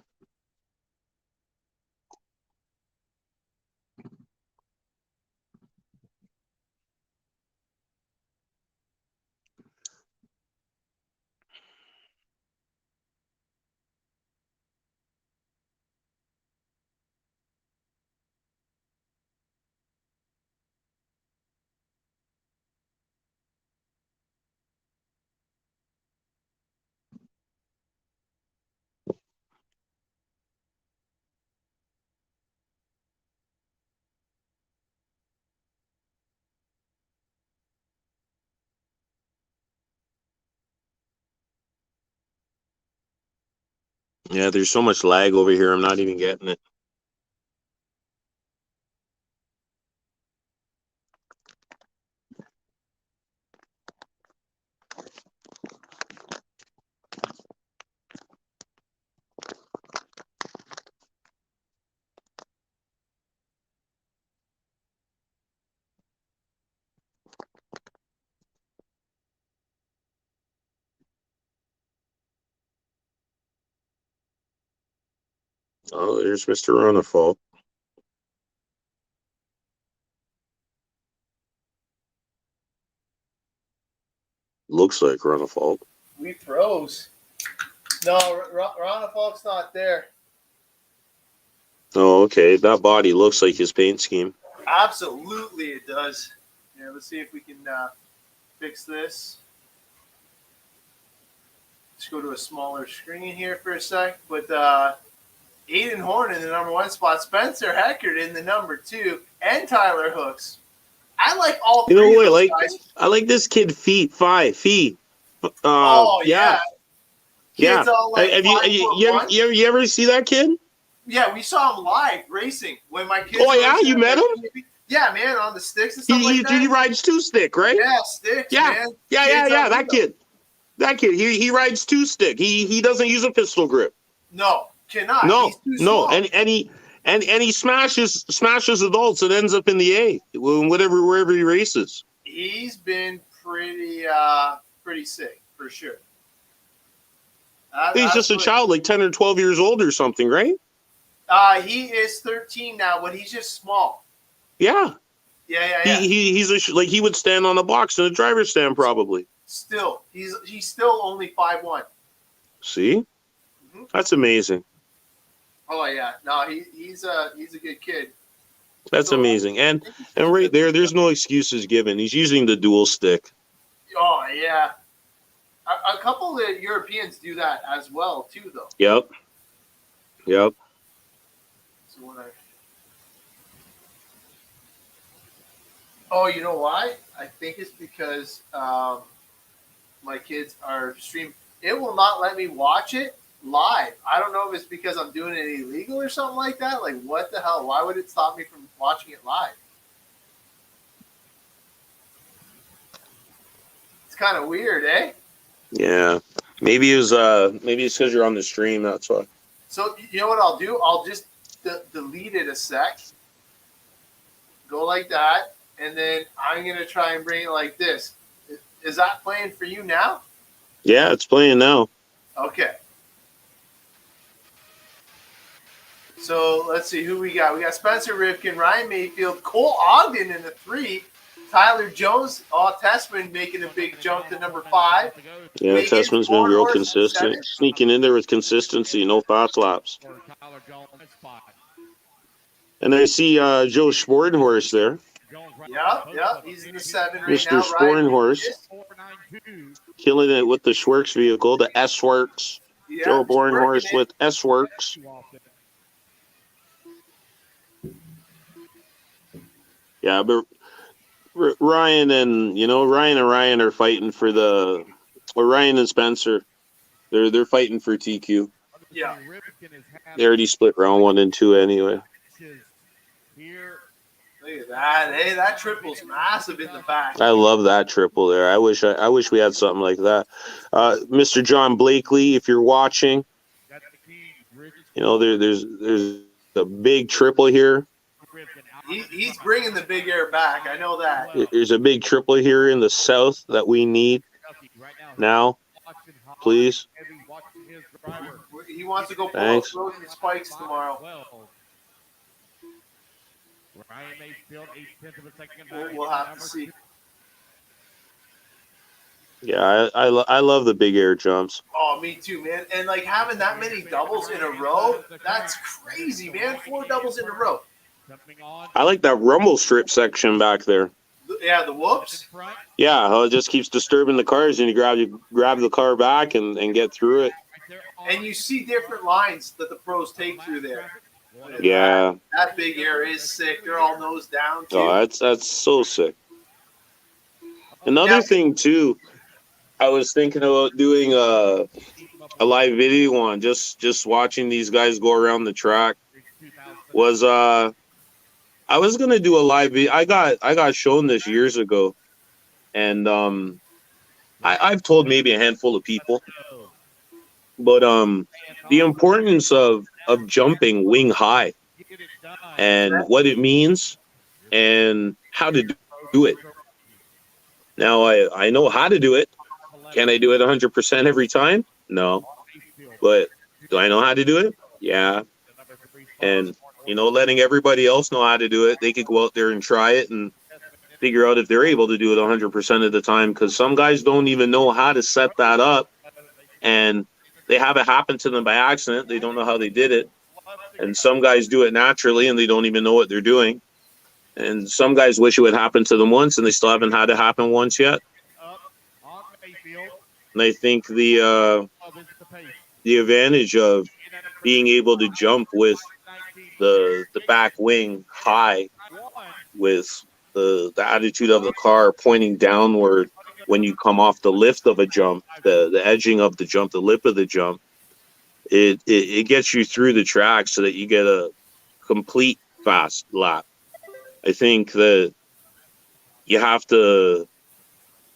Yeah, there's so much lag over here. I'm not even getting it. Oh, there's Mr. Runafall. Looks like Runafall. We froze. No, Ron Falk's not there. Oh, okay. That body looks like his paint scheme. Absolutely, it does. Yeah, let's see if we can fix this. Let's go to a smaller screen here for a sec. But Aiden Horn in the number 1 spot, Spencer Heckert in the number 2, and Tyler Hooks. I like all 3 You know of what? those guys. I like this kid. Fee. Oh, yeah. Yeah. Kids all like Have 5'1". you ever see that kid? Yeah, we saw him live racing when my kids. Oh, yeah? racing. You met him? Yeah, man, on the sticks and stuff like that. He rides 2-stick, right? Yeah, sticks, Yeah. man. Yeah. That kid. He rides 2-stick. He doesn't use a pistol grip. No, cannot. No, He's too no, small. and he smashes adults and ends up in the A, wherever he races. He's been pretty sick for sure. He's just a child, like 10 or 12 years old or something, right? He is 13 now, but he's just small. Yeah. Yeah. He would stand on a box in a driver's stand probably. Still, he's still only 5'1". See, Mm-hmm. That's amazing. Oh yeah, no, he's a good kid. That's So, amazing, and right there's no excuses given. He's using the dual stick. Oh yeah, a couple of the Europeans do that as well too, though. Yep. So when oh, you know why? I think it's because my kids are it will not let me watch it live. I don't know if it's because I'm doing it illegal or something like that. Like, what the hell? Why would it stop me from watching it live? It's kind of weird, eh? Yeah. Maybe it's because you're on the stream. That's why. So you know what I'll do? I'll just delete it a sec. Go like that, and then I'm gonna try and bring it like this. Is that playing for you now? Yeah, it's playing now. Okay. So let's see who we got. We got Spencer Rivkin, Ryan Mayfield, Cole Ogden in the 3, Tyler Jones, Tessman making a big jump to number 5. Yeah, Wiggins, Tessman's been real Warhorse, consistent, 7. sneaking in there with consistency, no fast laps. And I see Joe Sportenhorse there. Yep, he's in the 7 right Mr. now. Sportenhorse killing it with the Schwerks vehicle, the S-Works. Yeah, Joe working Bornhorse it. with S-Works. Yeah, but Ryan and Ryan are fighting for Ryan and Spencer. They're fighting for TQ. Yeah. They already split round 1 and 2 anyway. Look at that. Hey, that triple's massive in the back. I love that triple there. I wish we had something like that. Mr. John Blakely, if you're watching, there's a big triple here. He's bringing the big air back. I know that. There's a big triple here in the south that we need now. Please. He wants to go pull Thanks. up the spikes tomorrow. We'll have to see. Yeah, I love the big air jumps. Oh, me too, man. And like having that many doubles in a row, that's crazy, man. 4 doubles in a row. I like that rumble strip section back there. Yeah, the whoops. Yeah, how it just keeps disturbing the cars, and you grab the car back and get through it. And you see different lines that the pros take through there. Yeah. That big air is sick. They're all nose down too. Oh, that's so sick. Another thing too, I was thinking about doing a live video on just watching these guys go around the track. Was I was gonna do a live video. I got shown this years ago, and I've told maybe a handful of people, but the importance of jumping wing high and what it means and how to do it. Now I know how to do it. Can I do it 100% every time? No. But do I know how to do it? Yeah. And letting everybody else know how to do it, they could go out there and try it and figure out if they're able to do it 100% of the time, because some guys don't even know how to set that up, and they have it happen to them by accident. They don't know how they did it. And some guys do it naturally, and they don't even know what they're doing. And some guys wish it would happen to them once, and they still haven't had it happen once yet. And I think the advantage of being able to jump with the back wing high, with the attitude of the car pointing downward when you come off the lift of a jump, the edging of the jump, the lip of the jump, it gets you through the track so that you get a complete fast lap. I think that you have to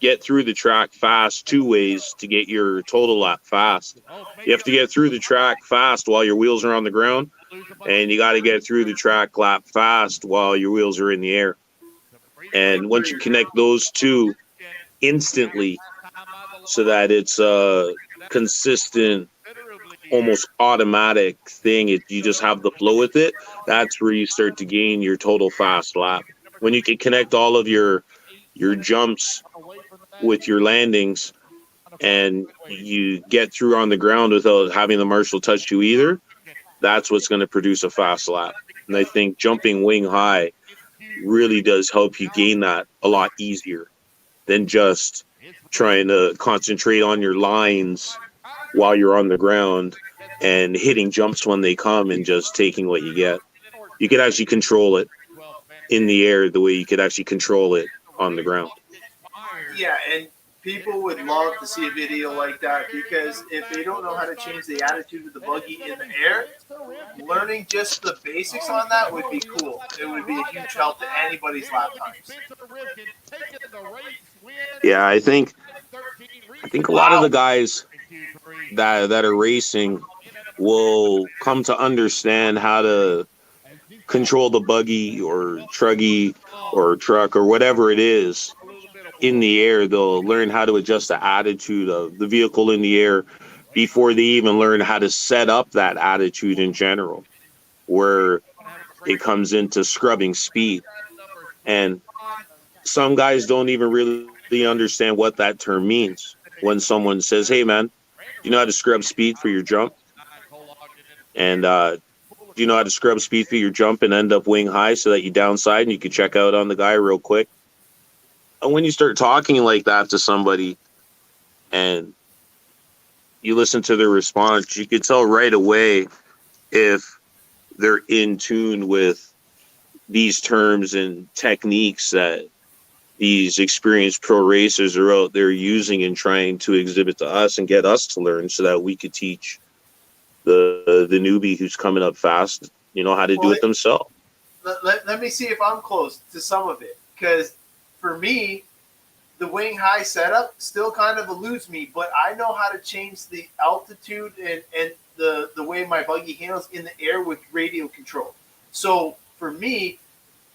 get through the track fast 2 ways to get your total lap fast. You have to get through the track fast while your wheels are on the ground, and you got to get through the track lap fast while your wheels are in the air. And once you connect those two instantly so that it's a consistent, almost automatic thing, you just have the flow with it, that's where you start to gain your total fast lap. When you can connect all of your jumps with your landings and you get through on the ground without having the marshal touch you either, that's what's going to produce a fast lap. And I think jumping wing high really does help you gain that a lot easier than just trying to concentrate on your lines while you're on the ground and hitting jumps when they come and just taking what you get. You could actually control it in the air the way you could actually control it on the ground. Yeah, and People would love to see a video like that because if they don't know how to change the attitude of the buggy in the air, learning just the basics on that would be cool. It would be a huge help to anybody's lap times. Yeah, I think a lot of the guys that are racing will come to understand how to control the buggy or truggy or truck or whatever it is in the air. They'll learn how to adjust the attitude of the vehicle in the air before they even learn how to set up that attitude in general, where it comes into scrubbing speed. And some guys don't even really understand what that term means. When someone says, hey man, you know how to scrub speed for your jump? And you know how to scrub speed for your jump and end up wing high so that you downside and you can check out on the guy real quick? And when you start talking like that to somebody and you listen to their response, you can tell right away if they're in tune with these terms and techniques that these experienced pro racers are out there using and trying to exhibit to us and get us to learn so that we could teach the newbie who's coming up fast, you know, how to do it themselves. Let me see if I'm close to some of it, because for me, the wing high setup still kind of eludes me, but I know how to change the altitude and the way my buggy handles in the air with radio control. So for me,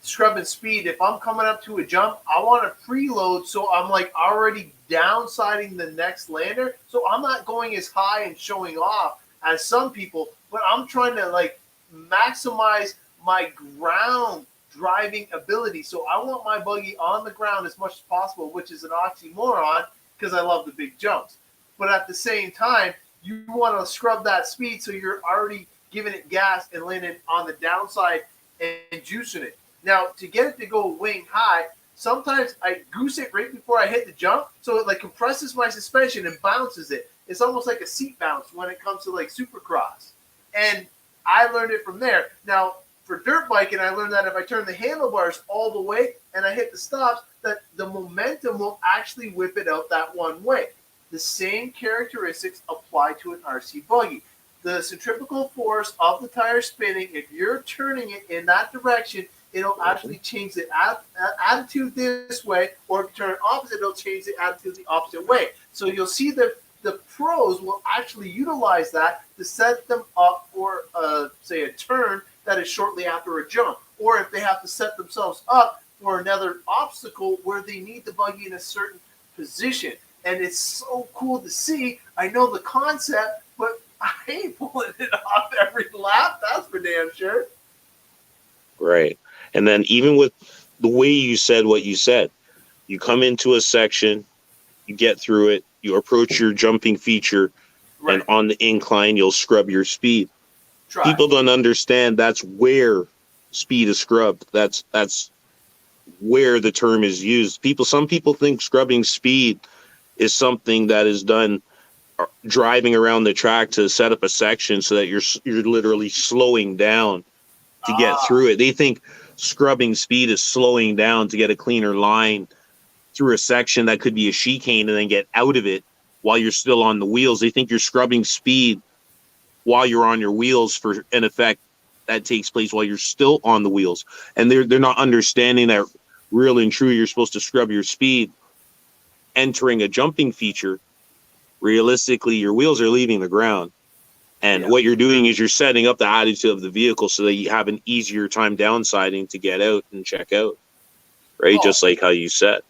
scrubbing speed, if I'm coming up to a jump, I want to preload so I'm like already downsiding the next lander. So I'm not going as high and showing off as some people, but I'm trying to like maximize my ground driving ability. So I want my buggy on the ground as much as possible, which is an oxymoron because I love the big jumps. But at the same time, you want to scrub that speed so you're already giving it gas and landing on the downside and juicing it. Now, to get it to go wing high, sometimes I goose it right before I hit the jump, so it like compresses my suspension and bounces it. It's almost like a seat bounce when it comes to like Supercross. And I learned it from there. Now, for dirt biking, I learned that if I turn the handlebars all the way and I hit the stops, that the momentum will actually whip it out that one way. The same characteristics apply to an RC buggy. The centrifugal force of the tire spinning, if you're turning it in that direction, it'll actually change the attitude this way, or if you turn it opposite, it'll change the attitude the opposite way. So you'll see that the pros will actually utilize that to set them up for, say, a turn that is shortly after a jump, or if they have to set themselves up for another obstacle where they need the buggy in a certain position. And it's so cool to see. I know the concept, but I ain't pulling it off every lap. That's for damn sure. Right. And then even with the way you said what you said, you come into a section, you get through it, you approach your jumping feature, right, and on the incline, you'll scrub your speed. People don't understand that's where speed is scrubbed. That's where the term is used. Some people think scrubbing speed is something that is done driving around the track to set up a section so that you're literally slowing down to get through it. They think scrubbing speed is slowing down to get a cleaner line through a section that could be a chicane and then get out of it while you're still on the wheels. They think you're scrubbing speed while you're on your wheels for an effect that takes place while you're still on the wheels. And they're not understanding that real and true, you're supposed to scrub your speed entering a jumping feature. Realistically, your wheels are leaving the ground. And what you're doing is you're setting up the attitude of the vehicle so that you have an easier time downsiding to get out and check out, right? Just like how you said,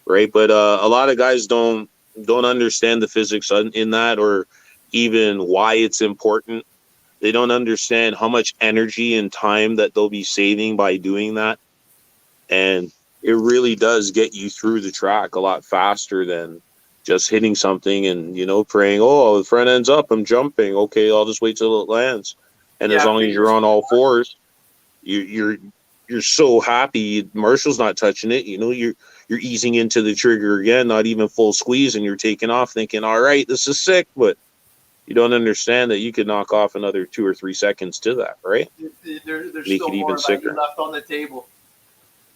right? But a lot of guys don't understand the physics in that, or even why it's important. They don't understand how much energy and time that they'll be saving by doing that. And it really does get you through the track a lot faster than just hitting something and, praying, the front end's up, I'm jumping. Okay, I'll just wait till it lands. And as long as you're on all fours, you're so happy. Marshall's not touching it. You're easing into the trigger again, not even full squeeze, and you're taking off thinking, all right, this is sick. But you don't understand that you could knock off another 2 or 3 seconds to that, right? There's Make still it even more sicker. left on the table.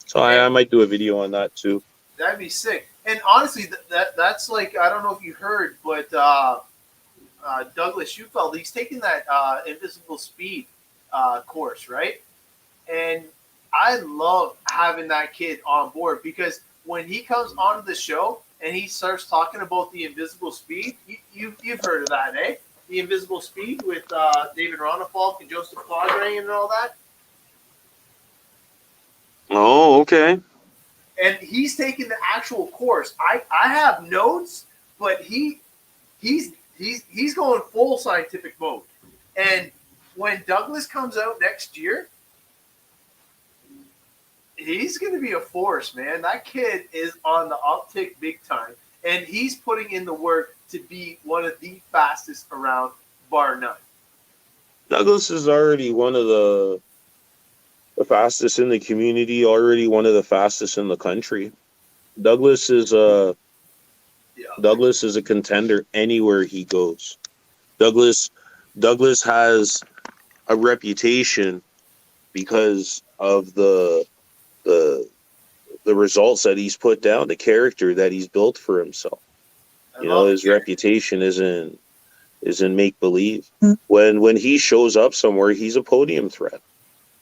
So I might do a video on that too. That'd be sick. And honestly, that's like, I don't know if you heard, but Douglas Schufeld, he's taking that invisible speed course, right? And I love having that kid on board because when he comes onto the show and he starts talking about the invisible speed, you've heard of that, eh? The invisible speed with David Ronafalk and Joseph Padre and all that. Oh, okay. And he's taking the actual course. I have notes, but he's going full scientific mode. And when Douglas comes out next year, he's going to be a force, man. That kid is on the uptick big time, and he's putting in the work to be one of the fastest around, bar none. Douglas is already one of the fastest in the community, already one of the fastest in the country. Douglas is a contender anywhere he goes. Douglas has a reputation because of the results that he's put down, the character that he's built for himself. His reputation isn't make believe. When he shows up somewhere, he's a podium threat.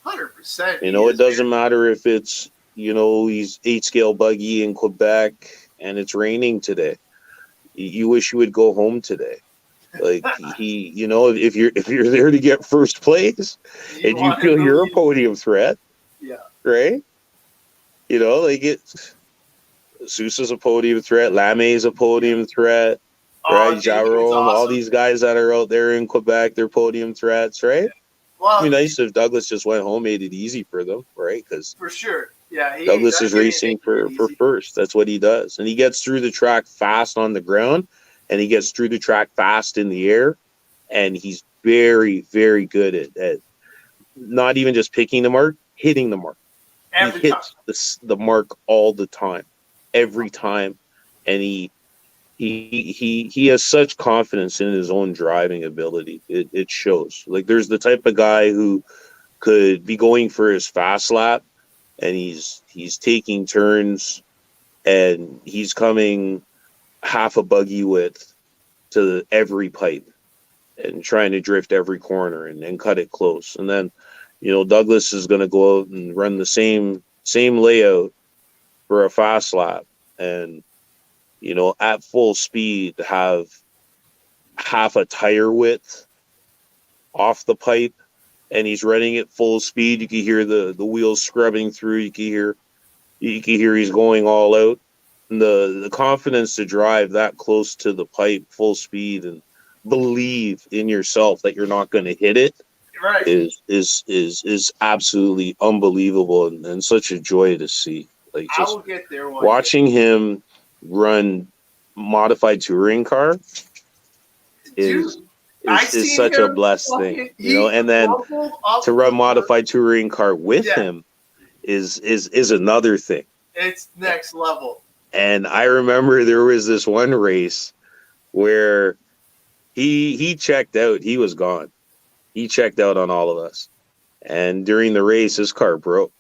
100%. It doesn't matter if it's he's 8-scale buggy in Quebec and it's raining today. You wish you would go home today. Like if you're there to get first place and you feel you're a podium threat, yeah, right? Like Sousa's a podium threat, Lame's a podium threat, right? Jarome, awesome. All these guys that are out there in Quebec, they're podium threats, right? Yeah. Well, it'd be nice if Douglas just went home, made it easy for them, right? Because for sure, yeah, Douglas is racing for first. That's what he does, and he gets through the track fast on the ground, and he gets through the track fast in the air, and he's very, very good at not even just picking the mark, hitting the mark. Every he hits the mark all the time, every time, and he has such confidence in his own driving ability. It shows. Like, there's the type of guy who could be going for his fast lap, and he's taking turns, and he's coming half a buggy width to every pipe and trying to drift every corner and cut it close. And then, Douglas is going to go out and run the same layout for a fast lap, and at full speed have half a tire width off the pipe, and he's running at full speed. You can hear the wheels scrubbing through. You can hear he's going all out. And the confidence to drive that close to the pipe full speed and believe in yourself that you're not going to hit it, right, is absolutely unbelievable and such a joy to see. Like, just I will get there watching him run modified touring car is such a blessed thing, and then to run modified touring car with him is another thing. It's next level. And I remember there was this one race where he checked out. He was gone. He checked out on all of us. And during the race, his car broke.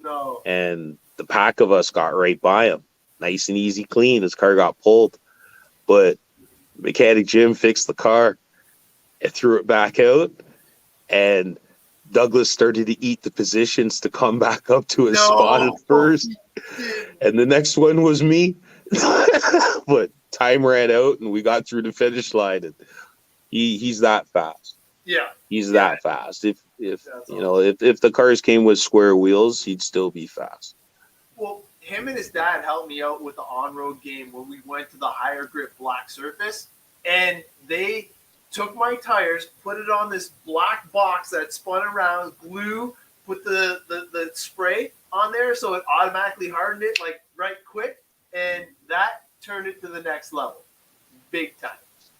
No. And the pack of us got right by him. Nice and easy, clean. His car got pulled. But mechanic Jim fixed the car and threw it back out. And Douglas started to eat the positions to come back up to his spot at first. And the next one was me. But time ran out and we got through the finish line. And he's that fast. Yeah. He's that fast. If the cars came with square wheels, he'd still be fast. Well, him and his dad helped me out with the on-road game when we went to the higher grip black surface, and they took my tires, put it on this black box that spun around, glue, put the spray on there so it automatically hardened it like right quick, and that turned it to the next level, big time.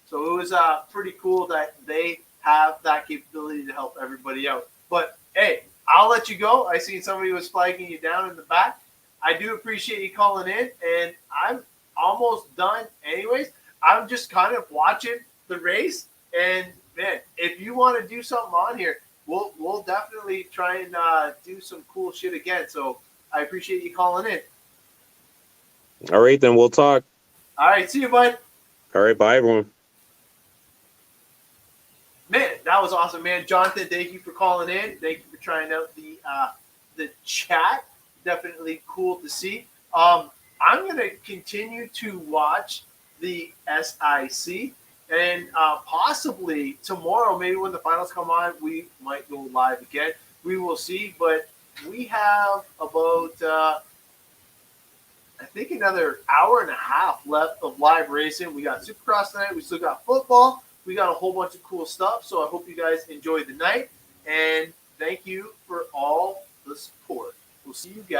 So it was pretty cool that they have that capability to help everybody out. But hey, I'll let you go. I seen somebody was flagging you down in the back. I do appreciate you calling in, and I'm almost done anyways. I'm just kind of watching the race, and man, if you want to do something on here, we'll definitely try and do some cool shit again. So I appreciate you calling in. All right, then we'll talk. All right, see you, bud. All right, bye, everyone. Man, that was awesome, man. Jonathan, thank you for calling in. Thank you for trying out the chat. Definitely cool to see. I'm going to continue to watch the SIC, and possibly tomorrow, maybe when the finals come on, we might go live again. We will see, but we have about I think another hour and a half left of live racing. We got Supercross tonight. We still got football. We got a whole bunch of cool stuff. So I hope you guys enjoyed the night. And thank you for all the support. We'll see you guys.